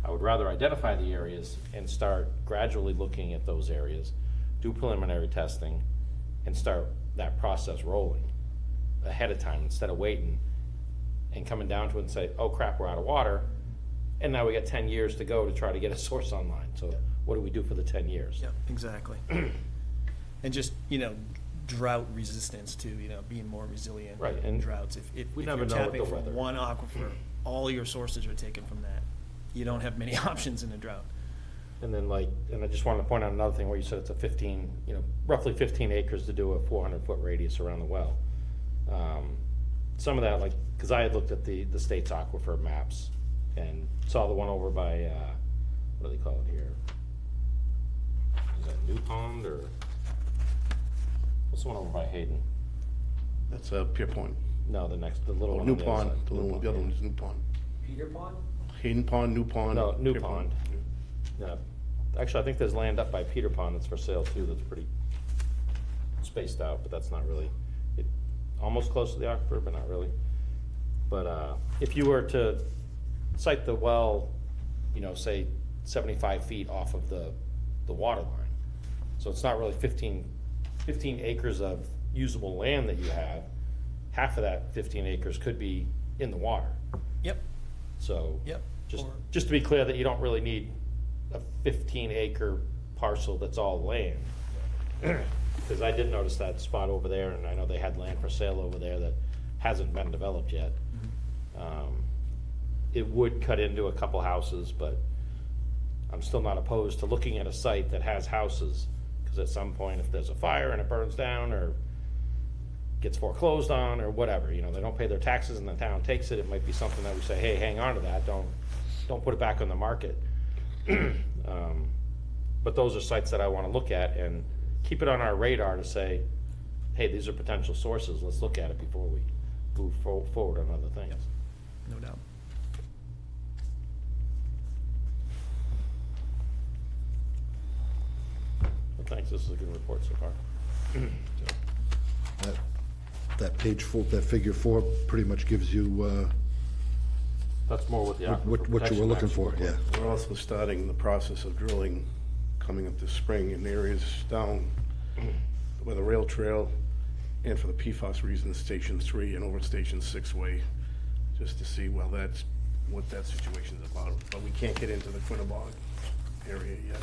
I would rather identify the areas and start gradually looking at those areas, do preliminary testing, and start that process rolling ahead of time, instead of waiting and coming down to it and say, oh crap, we're out of water, and now we got 10 years to go to try to get a source online. So what do we do for the 10 years? Yeah, exactly. And just, drought resistance too, being more resilient. Right, in and droughts. If we you're never know what tapping the from weather- one aquifer, all your sources are taken from that. You don't have many options in a drought. And then and I just wanted to point out another thing where you said it's a roughly 15 acres to do a 400-foot radius around the well. Some of that, because I had looked at the state's aquifer maps and saw the one over by, what do they call it here? Is that New Pond, or what's the one over by Hayden? That's Pier Point. No, the little Oh, one. New on the other Pond, side. the New other Pond, one is New Pond. Peter Pond? Hayden Pond, New Pond. No, New Pier Pond. Yeah, actually, I think there's land up by Peter Pond that's for sale too, that's pretty spaced out, but that's not really, almost close to the aquifer, but not really. But if you were to site the well, say 75 feet off of the water line, so it's not really 15 acres of usable land that you have, half of that 15 acres could be in the water. Yep, So yep. just Or- just to be clear that you don't really need a 15-acre parcel that's all land. Because I did notice that spot over there, and I know they had land for sale over there that hasn't been developed yet. It would cut into a couple houses, but I'm still not opposed to looking at a site that has houses, because at some point, if there's a fire and it burns down, or gets foreclosed on, or whatever, they don't pay their taxes and the town takes it, it might be something that we say, hey, hang on to that, don't put it back on the market. But those are sites that I want to look at and keep it on our radar to say, hey, these are potential sources, let's look at it before we move forward on other things. No doubt. Thanks, this is a good report so far. That page 4, that figure 4 pretty much gives you That's more what the aquifer what you protection were looking actually for, looked yeah. like. We're also starting the process of drilling coming up this spring in areas down where the rail trail and for the PFAS reasons, Station 3 and over at Station 6 way, just to see, well, that's what that situation's about. But we can't get into the Quinnebog area yet.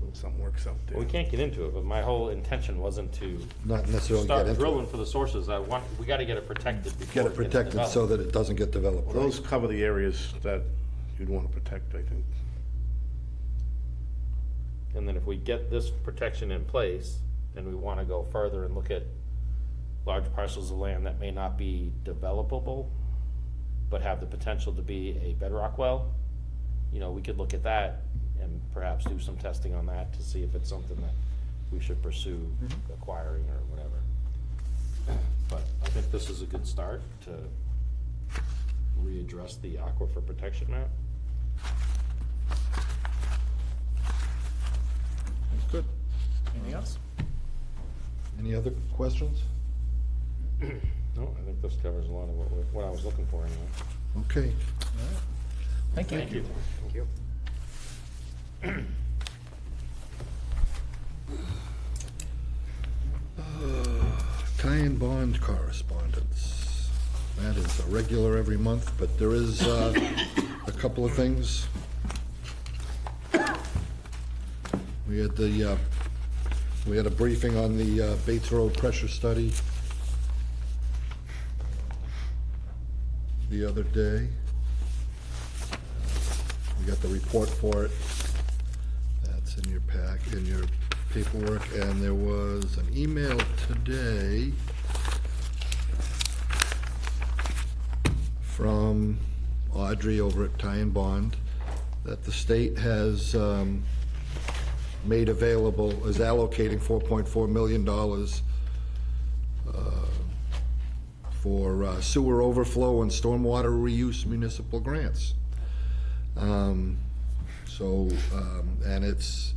Until something works out there. Well, we can't get into it, but my whole intention wasn't to Not necessarily get start into drilling it. for the sources. We gotta get it protected before Get it it gets protected developed. so that it doesn't get developed. Well, those cover the areas that you'd want to protect, I think. And then if we get this protection in place, and we wanna go further and look at large parcels of land that may not be developable, but have the potential to be a bedrock well, you know, we could look at that and perhaps do some testing on that to see if it's something that we should pursue acquiring or whatever. But I think this is a good start to readdress the aquifer protection map. That's good. Anything else? Any other questions? No, I think this covers a lot of what I was looking for anyway. Okay. Thank you. Thank you. Thank you. Tie and bond correspondence. That is a regular every month, but there is a couple of things. We had a briefing on the Bates Road pressure study the other day. We got the report for it. That's in your in your paperwork, and there was an email today from Audrey over at Tie and Bond that the state has made available, is allocating $4.4 million for sewer overflow and stormwater reuse municipal grants. And it's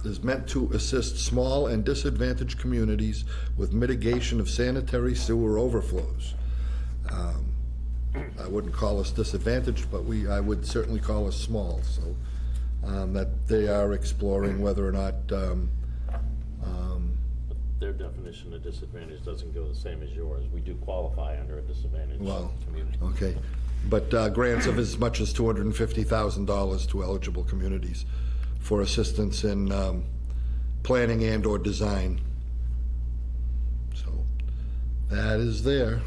is meant to assist small and disadvantaged communities with mitigation of sanitary sewer overflows. I wouldn't call us disadvantaged, but I would certainly call us small, so that they are exploring whether or not Their definition of disadvantage doesn't go the same as yours. We do qualify under a disadvantaged Well, community. okay, but grants of as much as $250,000 to eligible communities for assistance in planning and/or design. So that is there.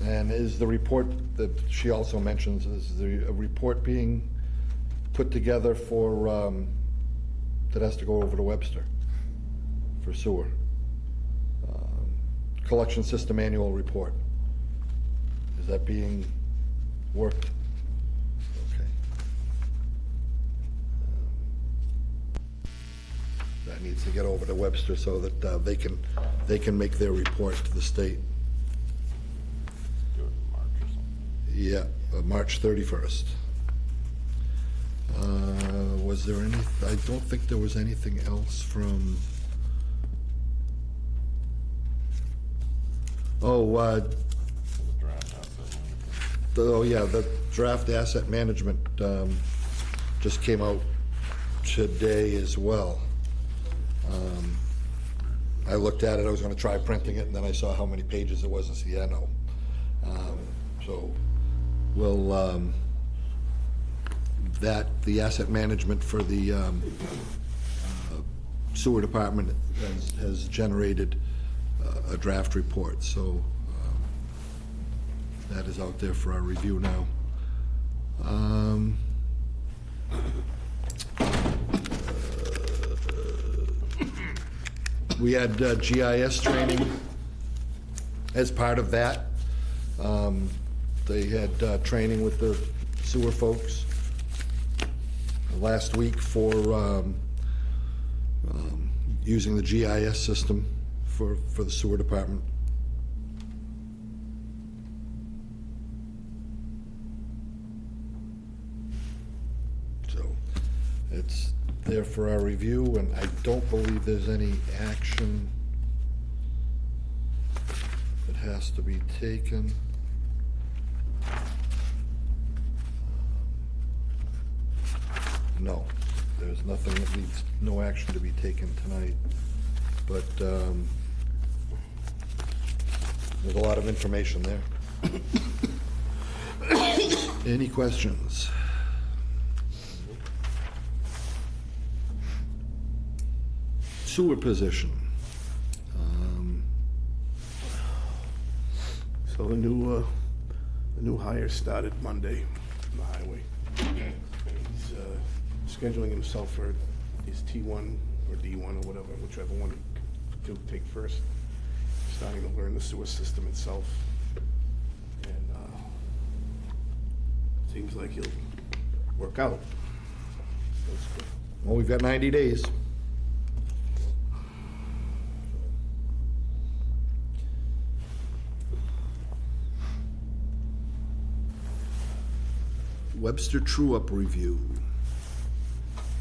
And is the report that she also mentions, is the a report being put together for, that has to go over to Webster for sewer? Collection System Annual Report. Is that being worked? Okay. That needs to get over to Webster so that they can make their report to the state. Do it in March or something. Yeah, March 31st. Was there any, I don't think there was anything else from, The draft asset management. the draft asset management just came out today as well. I looked at it, I was gonna try printing it, and then I saw how many pages it was, and said, yeah, no. So, we'll, the asset management for the sewer department has generated a draft report, so that is out there for our review now. We had GIS training as part of that. They had training with the sewer folks last week for using the GIS system for the sewer department. It's there for our review, and I don't believe there's any action that has to be taken. No, there's nothing that needs, no action to be taken tonight, but there's a lot of information there. Any questions? Sewer position. So the new hire started Monday on the highway. He's scheduling himself for his T1 or D1 or whatever, whichever one to take first. Starting to learn the sewer system itself. And seems like he'll work out. That's good. Well, we've got 90 days. Webster True-Up Review.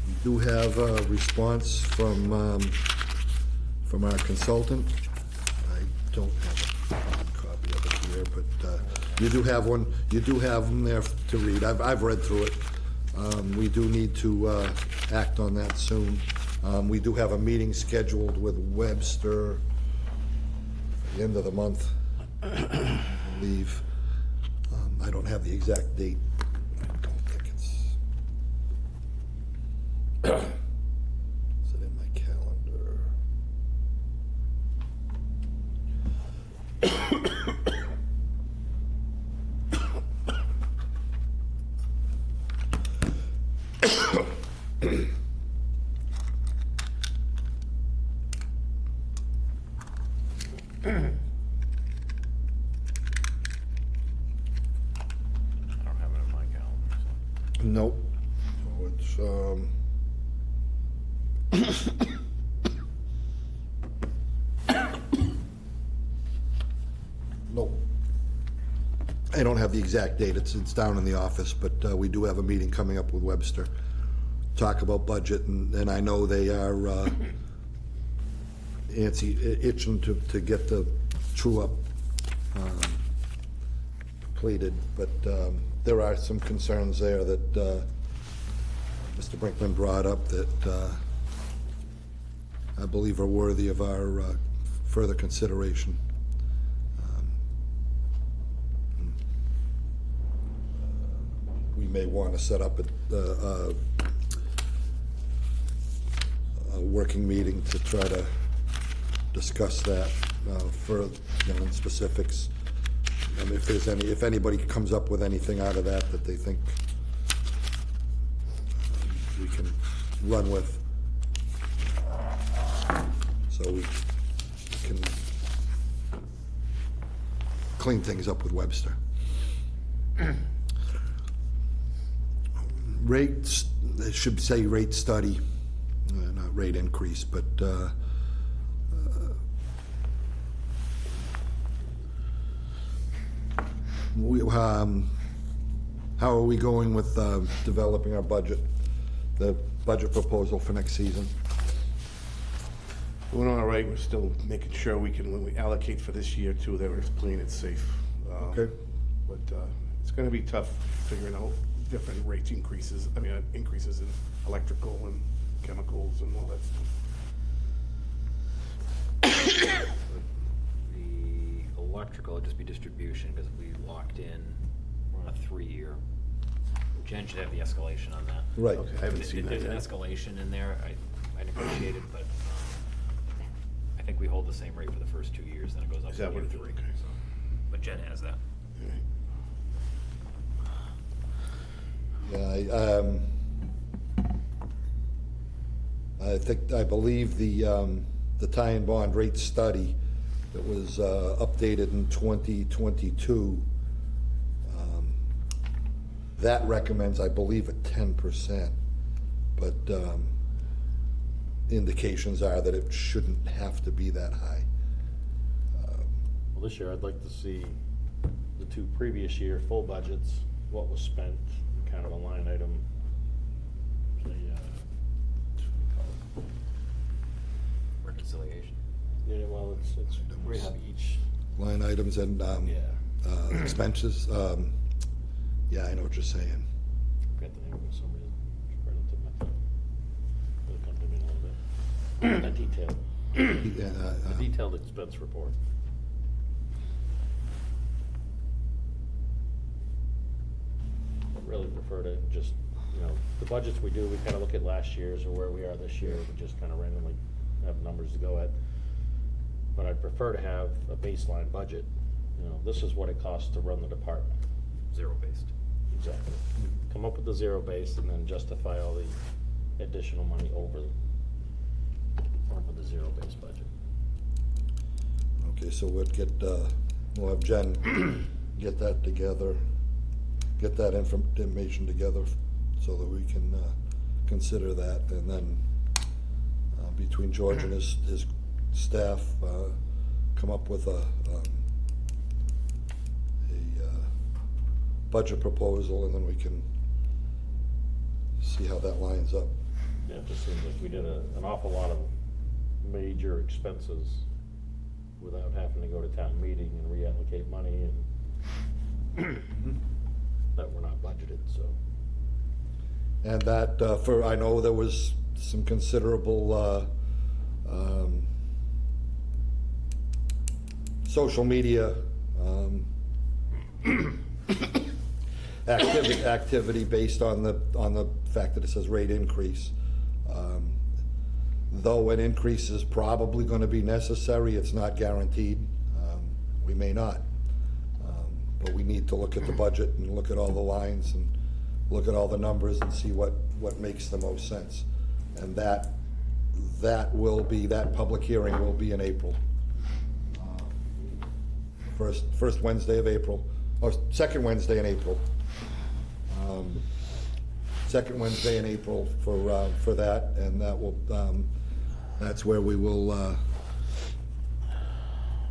We do have a response from our consultant. I don't have a copy of it here, but you do have one. You do have them there to read. I've read through it. We do need to act on that soon. We do have a meeting scheduled with Webster at the end of the month, I believe. I don't have the exact date. I don't think it's... Is it in my calendar? I don't have it in my calendar, so. Nope. So it's, nope. I don't have the exact date. It's down in the office, but we do have a meeting coming up with Webster. Talk about budget, and I know they are itching to get the true up completed, but there are some concerns there that Mr. Brinkman brought up that I believe are worthy of our further consideration. We may want to set up a working meeting to try to discuss that for, in specifics. And if there's any, if anybody comes up with anything out of that that they think we can run with, so we can clean things up with Webster. Rates, it should say rate study, not rate increase, but how are we going with developing our budget, the budget proposal for next season? Doing all right. We're still making sure we can, when we allocate for this year too, that we're playing it safe. Okay. But it's gonna be tough figuring out different rates increases, increases in electrical and chemicals and all that stuff. The electrical would just be distribution, because we locked in, we're on a 3-year. Jen should have the escalation on that. Right. Okay, I haven't seen that There's an yet. escalation in there, I negotiated, but I think we hold the same rate for the first 2 years, then it goes up Is to that year what it is? 3. Okay. So, but Jen has that. Yeah, I believe the tie and bond rate study that was updated in 2022, that recommends, I believe, a 10%, but indications are that it shouldn't have to be that high. Well, this year, I'd like to see the 2 previous year full budgets, what was spent, kind of a line item, say, line items and, expenses, yeah, I know what you're saying. Forgot the name of it for some reason. Just right on the tip of my tongue. It'll come to me in a little bit. The detailed expense report. I really prefer to just, the budgets we do, we kind of look at last year's or where we are this year. We just kind of randomly have numbers to go at. But I'd prefer to have a baseline budget. This is what it costs to run the department. Zero-based. Exactly. Come up with the zero base and then justify all the additional money over the zero-based budget. Okay, so we'll have Jen get that together, get that information together so that we can consider that, and then between George and his staff, come up with a budget proposal, and then we can see how that lines up. Yeah, it just seems like we did an awful lot of major expenses without having to go to town meeting and reallocate money and that were not budgeted, so. And that, I know there was some considerable social media activity based on the fact that it says rate increase. Though an increase is probably going to be necessary, it's not guaranteed. We may not. But we need to look at the budget and look at all the lines and look at all the numbers and see what makes the most sense. And that public hearing will be in April. First Wednesday of April, or second Wednesday in April. Second Wednesday in April for that, and that will, that's where we will,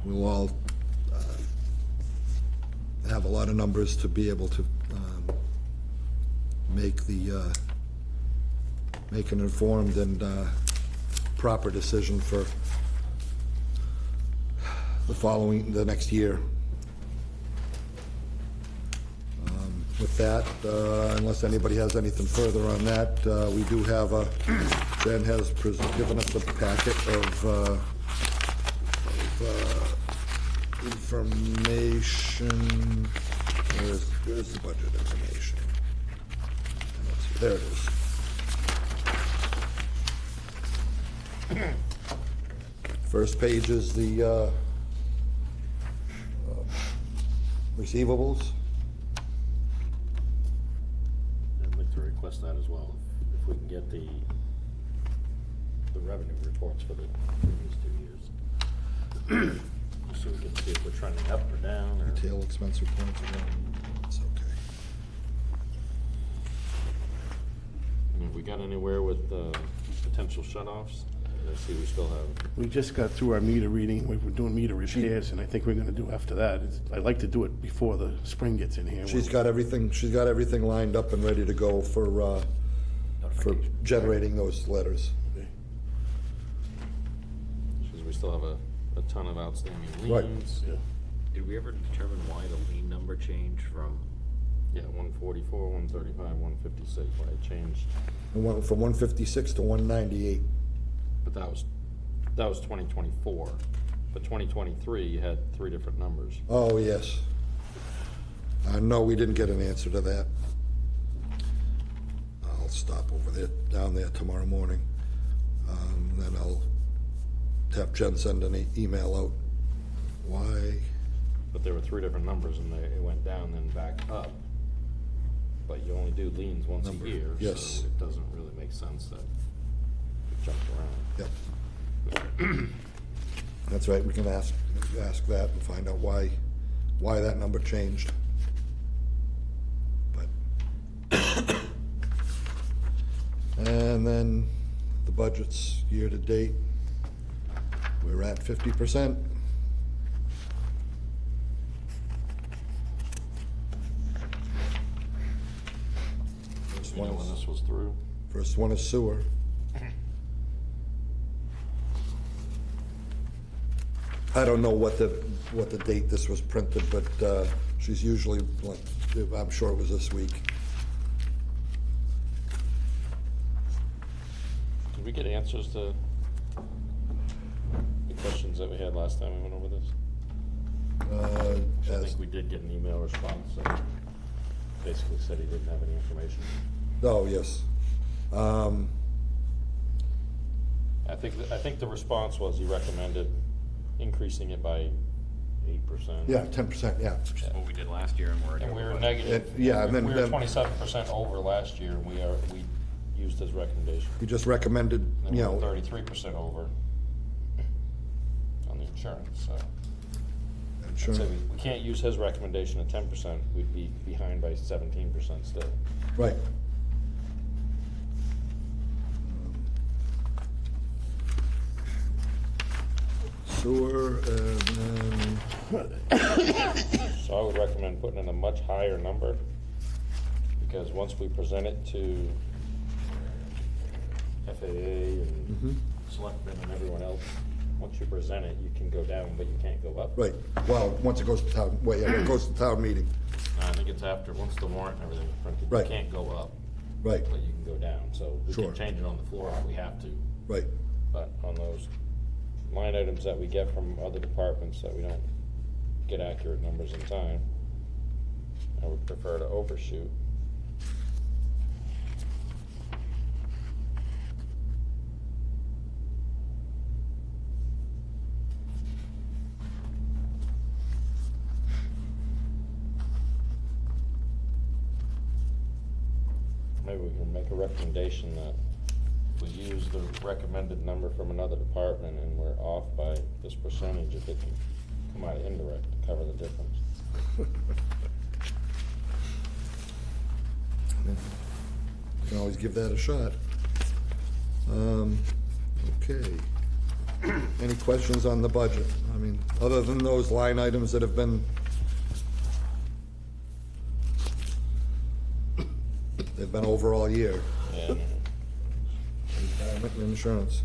we'll all have a lot of numbers to be able to make an informed and proper decision for the next year. With that, unless anybody has anything further on that, we do have Jen has given us a packet of information. Where's the budget information? There it is. First page is the receivables. I'd like to request that as well, if we can get the revenue reports for the previous 2 years. Just so we can see if we're trending up or down, or. Retail expense reports, it's okay. Have we got anywhere with potential shut-offs? I see we still have. We just got through our meter reading, we were doing meter repairs, and I think we're gonna do after that. I'd like to do it before the spring gets in here. She's got everything lined up and ready to go for generating those letters. Because we still have a ton of outstanding Right. liens. Yeah. Did we ever determine why the lien number changed from? Yeah, 144, 135, 156, why it changed. It went from 156 to 198. But that was 2024. But 2023, you had 3 different numbers. Oh, yes. No, we didn't get an answer to that. I'll stop down there tomorrow morning. Then I'll have Jen send an email out. Why? But there were 3 different numbers, and it went down, then back up. But you only do liens once a year, yes. so it doesn't really make sense that it jumped around. Yep. That's right, we can ask that and find out why that number changed. But and then the budget's year to date, we're at 50%. You know when this was through? First one is sewer. I don't know what the date this was printed, but she's usually, like, I'm sure it was this week. Did we get answers to the questions that we had last time we went over this? I As, think we did get an email response that basically said he didn't have any information. oh, yes. I think the response was he recommended increasing it by 8%. Yeah, 10%, yeah. Which is what we did last year, and we're. And we were budget. negative. Yeah, and then- We were then- 27% over last year, and we used his recommendation. He just recommended, And you we're know, 33% over on the insurance, so. sure. So we can't use his recommendation at 10%, we'd be behind by 17% still. Right. Sewer, and then, So I would recommend putting in a much higher number, because once we present it to FAA and Selectmen and everyone else, once you present it, you can go down, but you can't go up. right, well, once it goes to town, well, yeah, it goes to town meeting, I think it's after, once the warrant and everything is printed, you Right. can't go up, right, but you can go down, so we Sure. can change it on the floor if we have to. right. But on those line items that we get from other departments that we don't get accurate numbers in time, I would prefer to overshoot. Maybe we can make a recommendation that we use the recommended number from another department and we're off by this percentage, if it can come out of indirect to cover the difference. Can always give that a shot. Okay. Any questions on the budget? I mean, other than those line items that have been, they've been over all year. Yeah, Retirement and insurance.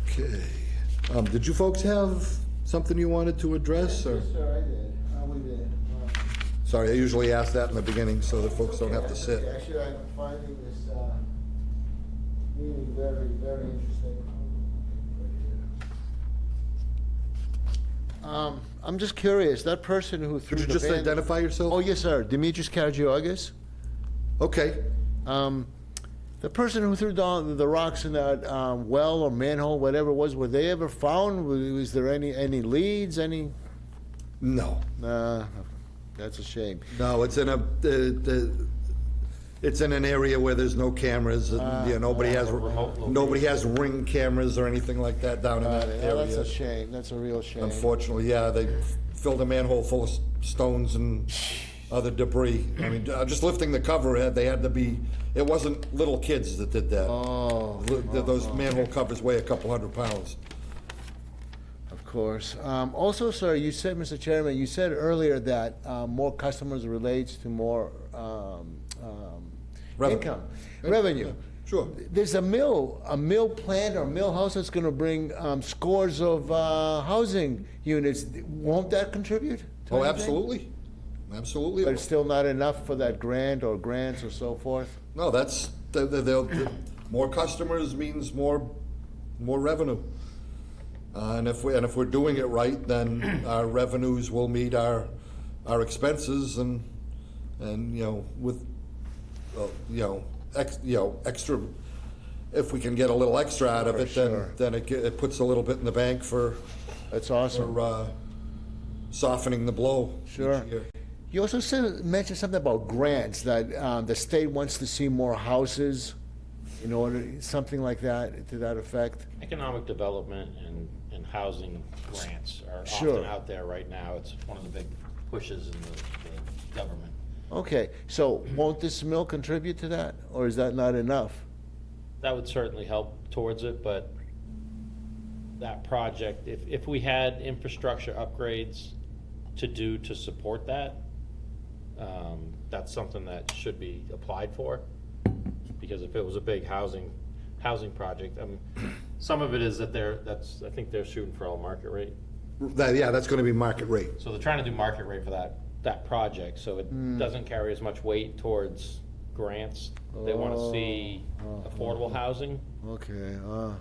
Okay. Did you folks have something you wanted to address, or? Yes, sir, I did. We did. Sorry, I usually ask that in the beginning so that folks don't have to sit. Actually, I'm finding this meeting very, very interesting. I'm just curious, that person who threw Could the you just van- identify yourself? Oh, yes, sir. Demetrius Karagiorgis. Okay. The person who threw down the rocks in that well or manhole, whatever it was, were they ever found? Was there any leads, any? No. That's a shame. No, it's in it's in an area where there's no cameras, and, you know, nobody has ring cameras or anything like that down in that Yeah, that's a area. shame. That's a real shame. Unfortunately, yeah, they filled a manhole full of stones and other debris. I mean, just lifting the cover, they had to be, it wasn't little kids that did that. Oh. Those manhole covers weigh a couple 100 pounds. Of course. Also, sir, you said, Mr. Chairman, you said earlier that more customers relates to more Revenue. income, revenue. Yeah, sure. There's a mill plant or mill house that's going to bring scores of housing units. Won't that contribute? to Oh, anything? absolutely. Absolutely. But it's still not enough for that grant or grants or so forth? No, that's, more customers means more revenue. And if we're doing it right, then our revenues will meet our expenses, and, you know, with, extra, if we can get a little extra out of it, Sure. then it puts a little bit in the bank for That's awesome. softening the blow each Sure. year. You also mentioned something about grants, that the state wants to see more houses in order, something like that, to that effect. Economic development and housing grants are Sure. often out there right now. It's one of the big pushes in the government. Okay, so won't this mill contribute to that, or is that not enough? That would certainly help towards it, but that project, if we had infrastructure upgrades to do to support that, that's something that should be applied for. Because if it was a big housing project, Some of it is that I think they're shooting for all market rate. Yeah, that's gonna be market rate. So they're trying to do market rate for that project, so it doesn't carry as much weight towards grants. They wanna see affordable housing. Okay,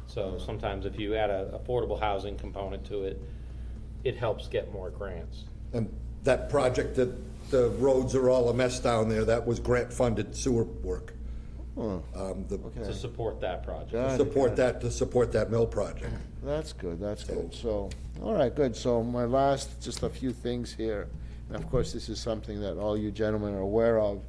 So sometimes if you add a affordable housing component to it, it helps get more grants. And that project that the roads are all a mess down there, that was grant-funded sewer work. To support that project. Got it. To support that mill project. that's good, that's good. So, all right, good. So my last, just a few things here. And of course, this is something that all you gentlemen are aware of.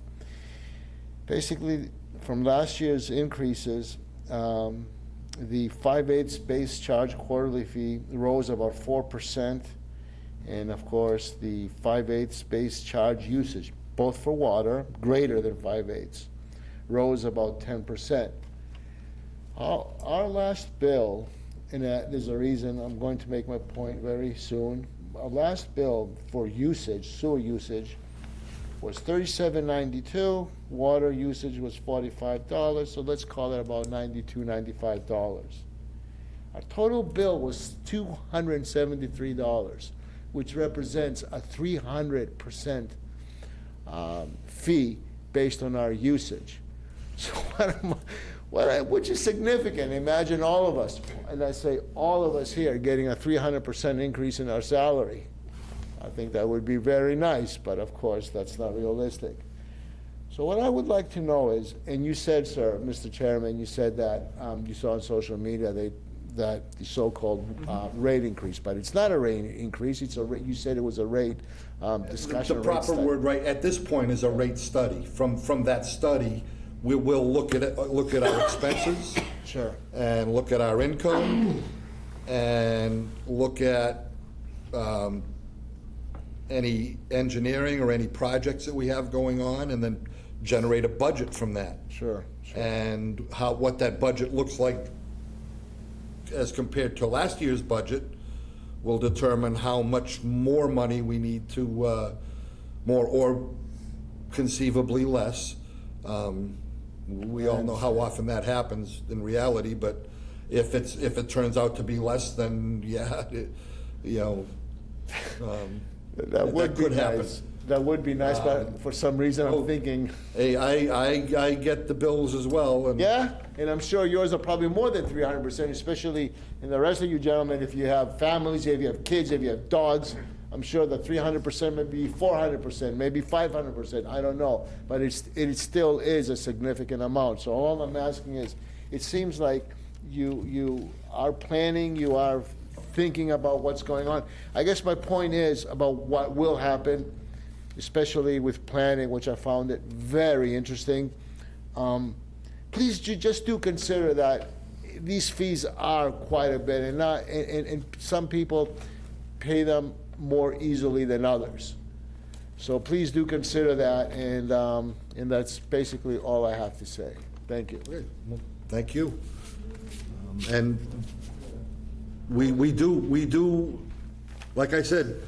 Basically, from last year's increases, the 5/8 base charge quarterly fee rose about 4%. And of course, the 5/8 base charge usage, both for water, greater than 5/8, rose about 10%. Our last bill, and there's a reason, I'm going to make my point very soon. Our last bill for usage, sewer usage, was $37.92. Water usage was $45, so let's call it about $92, $95. Our total bill was $273, which represents a 300% fee based on our usage. So which is significant. Imagine all of us, and I say all of us here, getting a 300% increase in our salary. I think that would be very nice, but of course, that's not realistic. So what I would like to know is, and you said, sir, Mr. Chairman, you said that you saw on social media that the so-called rate increase, but it's not a rate increase, it's a rate, you said it was a rate discussion. The proper word, right, at this point is a rate study. From that study, we will look at it, look at our expenses. Sure. And look at our income, and look at any engineering or any projects that we have going on, and then generate a budget from that. Sure. And what that budget looks like as compared to last year's budget will determine how much more money we need to, more or conceivably less. We all know how often that happens in reality, but if it turns out to be less, then yeah, That would be could happen. nice. That would be nice, but for some reason I'm thinking, Hey, I get the bills as well, and yeah, and I'm sure yours are probably more than 300%, especially in the rest of you gentlemen, if you have families, if you have kids, if you have dogs, I'm sure the 300% may be 400%, maybe 500%, I don't know. But it still is a significant amount. So all I'm asking is, it seems like you are planning, you are thinking about what's going on. I guess my point is about what will happen, especially with planning, which I found it very interesting. Please just do consider that these fees are quite a bit, and some people pay them more easily than others. So please do consider that, and that's basically all I have to say. Thank you. well, thank you. And we do, like I said,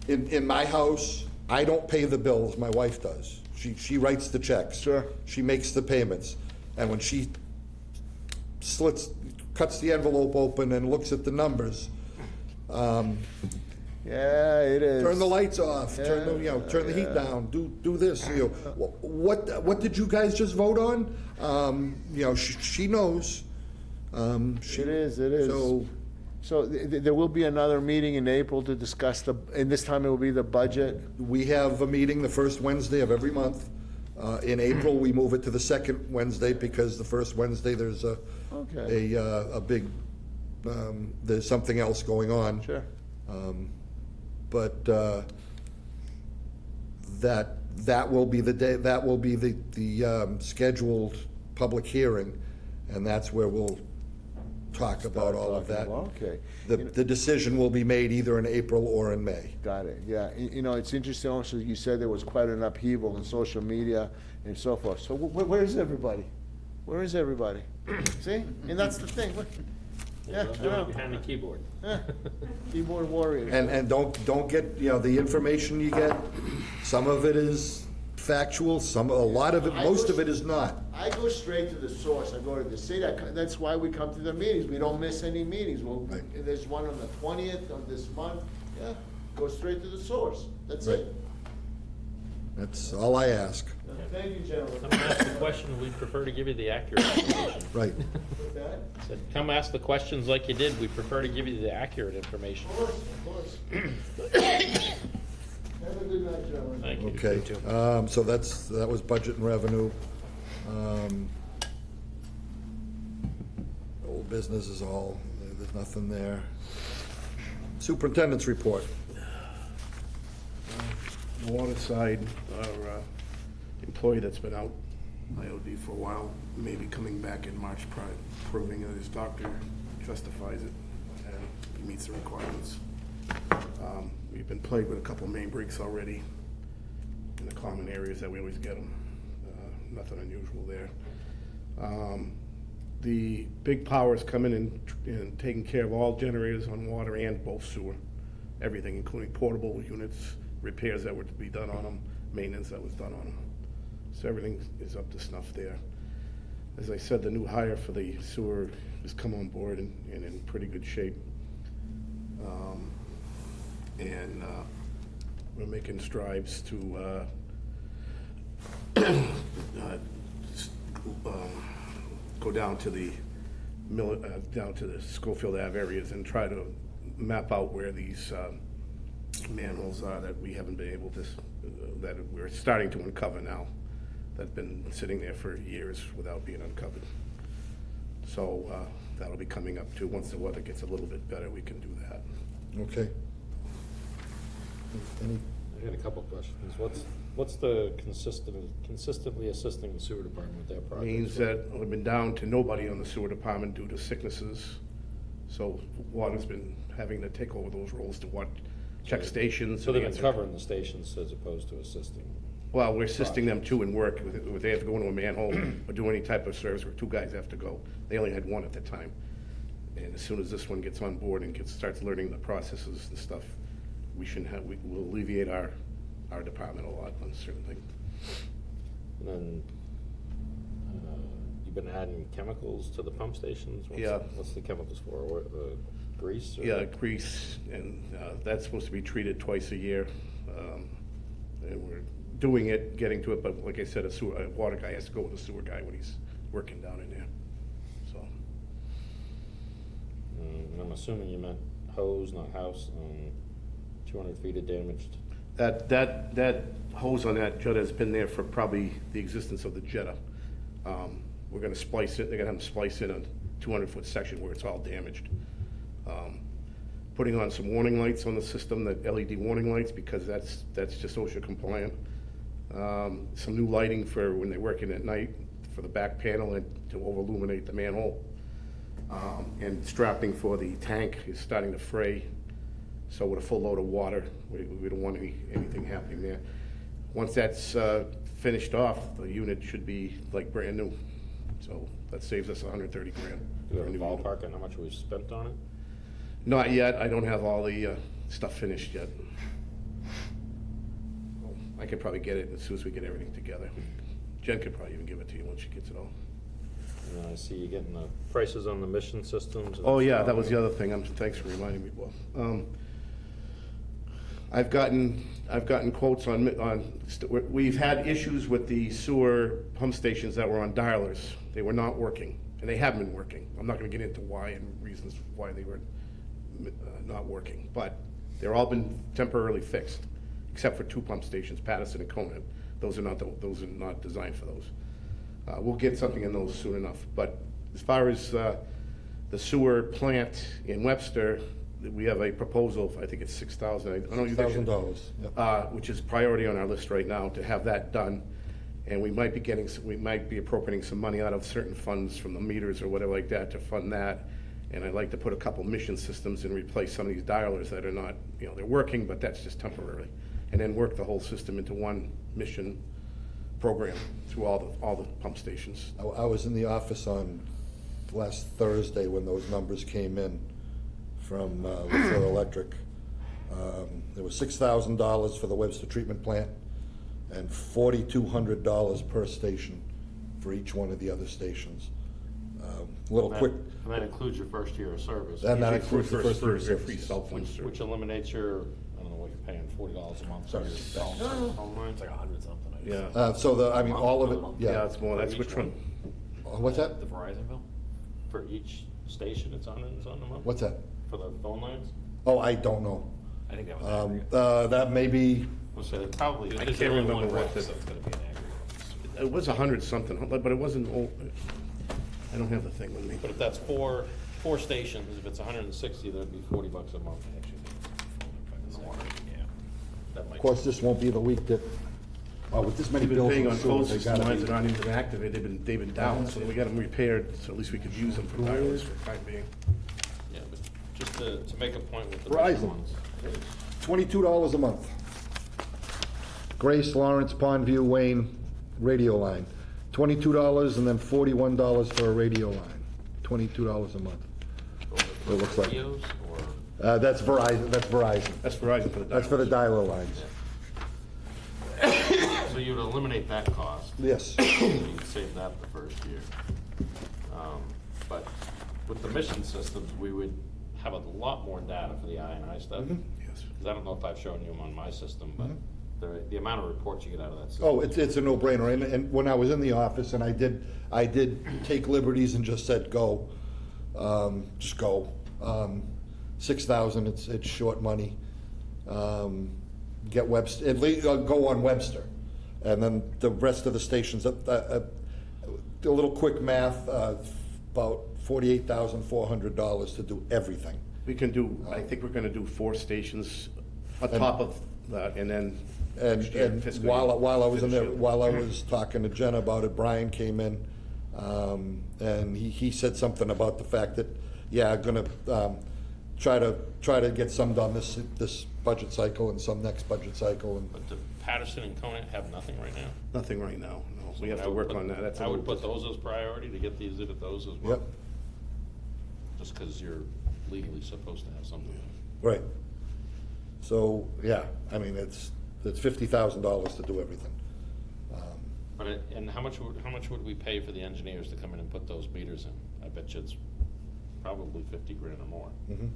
in my house, I don't pay the bills, my wife does. She writes the checks. Sure. She makes the payments. And when she cuts the envelope open and looks at the numbers, Yeah, it is. turn the lights off, turn the heat down, do this, what did you guys just vote on? She knows. It is. So there will be another meeting in April to discuss and this time it will be the budget. We have a meeting the first Wednesday of every month. In April, we move it to the second Wednesday because the first Wednesday, there's a big, there's something else going on. Sure. But that will be the day, that will be the scheduled public hearing, and that's where we'll talk about all of that. Okay. The decision will be made either in April or in May. Got it, yeah. It's interesting also, you said there was quite an upheaval in social media and so forth. So where is everybody? Where is everybody? See? And that's the thing. Yeah, I know. Behind the keyboard. Yeah. Keyboard warriors. And don't get, the information you get, some of it is factual, a lot of it, most of it is not. I go straight to the source. I go to the city. That's why we come to the meetings. We don't miss any meetings. Well, Right. there's one on the 20th of this month. Yeah, go straight to the source. That's Right. it. That's all I ask. Thank you, gentlemen. Come ask the question, we'd prefer to give you the accurate information. Right. With that, Said, come ask the questions like you did, we'd prefer to give you the accurate information. of course. Have a good night, gentlemen. Thank you. Okay, so that was budget and revenue. Old business is all, there's nothing there. Superintendent's report. The water side, our employee that's been out IOD for a while, may be coming back in March, proving that his doctor justifies it and he meets the requirements. We've been plagued with a couple main breaks already in the common areas that we always get them. Nothing unusual there. The big powers coming and taking care of all generators on water and both sewer. Everything, including portable units, repairs that were to be done on them, maintenance that was done on them. So everything is up to snuff there. As I said, the new hire for the sewer has come on board and in pretty good shape. And we're making strides to go down to the Schofield Ave areas and try to map out where these manholes are that we haven't been able to, that we're starting to uncover now, that've been sitting there for years without being uncovered. So that'll be coming up too. Once the weather gets a little bit better, we can do that. Okay. Any, I got a couple questions. What's the consistently assisting the sewer department with that project? Means that we've been down to nobody on the sewer department due to sicknesses. So water's been having to take over those roles to check stations. So they've been answer- covering the stations as opposed to assisting? Well, we're assisting them too in work. If they have to go into a manhole or do any type of service where two guys have to go. They only had one at the time. And as soon as this one gets on board and starts learning the processes and stuff, we'll alleviate our department a lot on certain things. And then, you've been adding chemicals to the pump stations? Yeah. What's the chemicals for? Grease? Or- Yeah, grease, and that's supposed to be treated twice a year. And we're doing it, getting to it, but like I said, a water guy has to go with a sewer guy when he's working down in there, so. And I'm assuming you meant hose, not house, 200 feet of damaged. That hose on that jetta has been there for probably the existence of the jetta. We're gonna splice it, they're gonna have them splice in a 200-foot section where it's all damaged. Putting on some warning lights on the system, the LED warning lights, because that's just OSHA compliant. Some new lighting for when they're working at night for the back panel and to over-illuminate the manhole. And strapping for the tank is starting to fray. So with a full load of water, we don't want anything happening there. Once that's finished off, the unit should be like brand new. So that saves us $130,000. Do you have a ballpark on how much we've spent on it? Not yet. I don't have all the stuff finished yet. I could probably get it as soon as we get everything together. Jen could probably even give it to you once she gets it all. And I see you getting the prices on the mission systems. and Oh, yeah, stuff. that was the other thing. Thanks for reminding me, Bob. I've gotten quotes we've had issues with the sewer pump stations that were on dialers. They were not working, and they haven't been working. I'm not gonna get into why and reasons why they were not working, but they're all been temporarily fixed, except for two pump stations, Patterson and Conant. Those are not designed for those. We'll get something in those soon enough, but as far as the sewer plant in Webster, we have a proposal, I think it's $6,000. I don't know, $1,000, yep. which is priority on our list right now to have that done. And we might be appropriating some money out of certain funds from the meters or whatever like that to fund that. And I'd like to put a couple mission systems and replace some of these dialers that are not, they're working, but that's just temporary. And then work the whole system into one mission program through all the pump stations. I was in the office on last Thursday when those numbers came in from Litchfield Electric. There was $6,000 for the Webster treatment plant, and $4,200 per station for each one of the other stations. Little quick, And that includes your first year of service. and that Usually includes the first year of free services. cell phone Which service. eliminates your, I don't know what you're paying, $40 a month for your phone line? It's like 100 something. I guess. Yeah, So I mean, all of it, yeah, yeah. it's more, that's Each which one? What's that? The Verizon bill? For each station it's on a month? What's that? For the phone lines? Oh, I don't know. I think that was aggregate. That may be, I'll say it probably. I there's can't only remember one what rep, the- so it's gonna be an aggregate. It was 100 something, but it wasn't, I don't have the thing with me. But if that's four stations, if it's 160, that'd be $40 a month. Yeah. That might. of course, this won't be the week that, with this many We've been bills. paying on in sewer, phone they system gotta lines be- that aren't even active, they've been down, so we got them repaired, so at least we could use them for dials for the time being. Yeah, but just to make a point with the Verizon. mission ones. $22 a month. Grace, Lawrence, Pondview, Wayne, radio line. $22 and then $41 for a radio line. $22 a month. It looks like. Radios or? That's Verizon, that's Verizon. That's Verizon for the dials. That's for the dialer lines. So you'd eliminate that cost. Yes. So you'd save that the first year. But with the mission systems, we would have a lot more data for the I&I stuff. Yes. Because I don't know if I've shown you them on my system, but the amount of reports you get out of that system. Oh, it's a no-brainer. And when I was in the office and I did take liberties and just said, go, just go. 6,000, it's short money. Get Webster, at least, go on Webster. And then the rest of the stations, a little quick math, about $48,400 to do everything. We can do, I think we're gonna do 4 stations on top of that, and then next year, And fiscal year, while I was in there, finish it. while I was talking to Jen about it, Brian came in, and he said something about the fact that, yeah, gonna, try to get some done this budget cycle and some next budget cycle, and, But the Patterson and Conant have nothing right now. Nothing right now, no, we have I to would work put- on that, that's. I would put those as priority to get these into those as well. yep, Just because you're legally supposed to have something. right. So, yeah, I mean, it's $50,000 to do everything. But and how much would we pay for the engineers to come in and put those meters in? I bet you it's probably 50 grand or more. Mhm.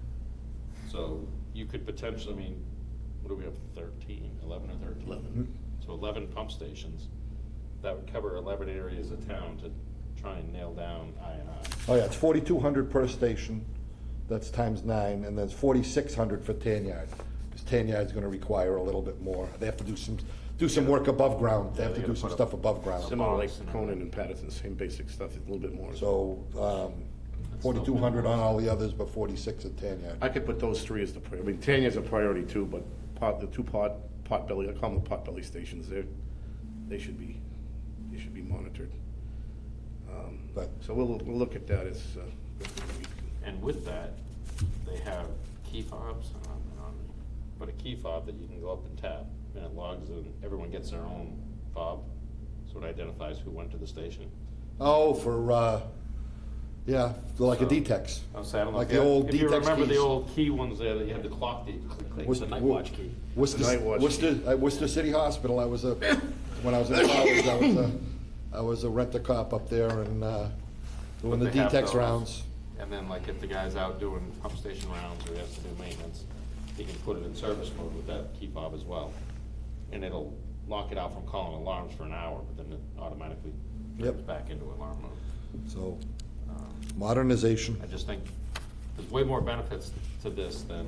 So you could potentially, I mean, what do we have, 11 or 13? 11. So 11 pump stations, that would cover 11 areas of town to try and nail down I&I. Oh, yeah, it's 4,200 per station, that's times 9, and then it's 4,600 for tan yard. Because tan yard's gonna require a little bit more. They have to do some work above ground, they have to they do gotta some put stuff above ground. Similar like Box and Conan and Patterson, same basic stuff, a little bit more. So, 4,200 on all the others, but 46 at tan yard. I could put those 3 as the, I mean, Tanya's a priority too, but the 2 pot belly, I call them the pot belly stations, they should be monitored. But- So we'll look at that as, And with that, they have key fobs, but a key fob that you can go up and tap, and it logs in, everyone gets their own fob, so it identifies who went to the station. Oh, for, yeah, like a D-Tex. I was saying, I don't know Like if the you- old if you D-Tex remember the keys. old key ones there that you had to clock the, Was- the night watch key. Worcester, Night watch. Worcester City Hospital, when I was in college, I was a rent-a-cop up there and, doing the But they have D-Tex those. rounds. And then like if the guy's out doing pump station rounds or he has to do maintenance, he can put it in service mode with that key fob as well. And it'll lock it out from calling alarms for an hour, but then it automatically Yep. turns back into alarm mode. So, modernization, I just think there's way more benefits to this than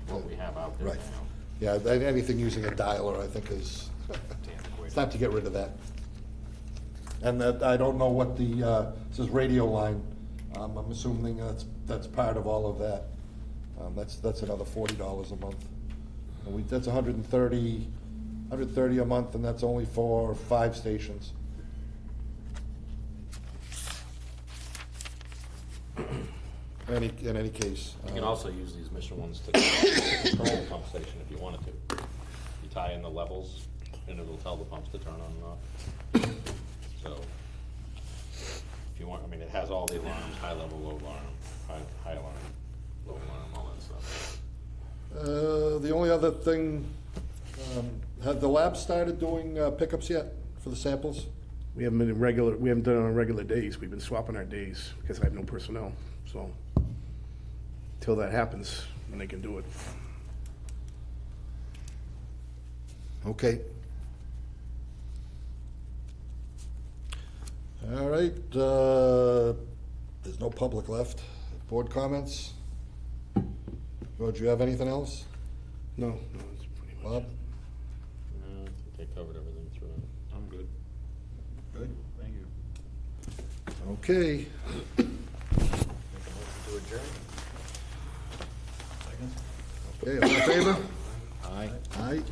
what we have out there right. now. Yeah, anything using a dialer, I think is, it's time to get rid of that. And that, I don't know what the, it says radio line, I'm assuming that's part of all of that. That's another $40 a month. And that's $130 a month, and that's only for 5 stations. In any case. You can also use these mission ones to control the pump station if you wanted to. You tie in the levels and it'll tell the pumps to turn on and off. So, if you want, I mean, it has all the alarms, high level, low alarm, high alarm, low alarm, all that stuff. The only other thing, Have the lab started doing pickups yet for the samples? We haven't done it on regular days. We've been swapping our days because I have no personnel, so. Till that happens, then they can do it. Okay. All right, there's no public left. Board comments? George, you have anything else? No, it's pretty much. Bob? No, I think I covered everything through it. I'm good. Good. Thank you. Okay. Make a motion to adjourn. Okay, all in favor? Aye. Aye.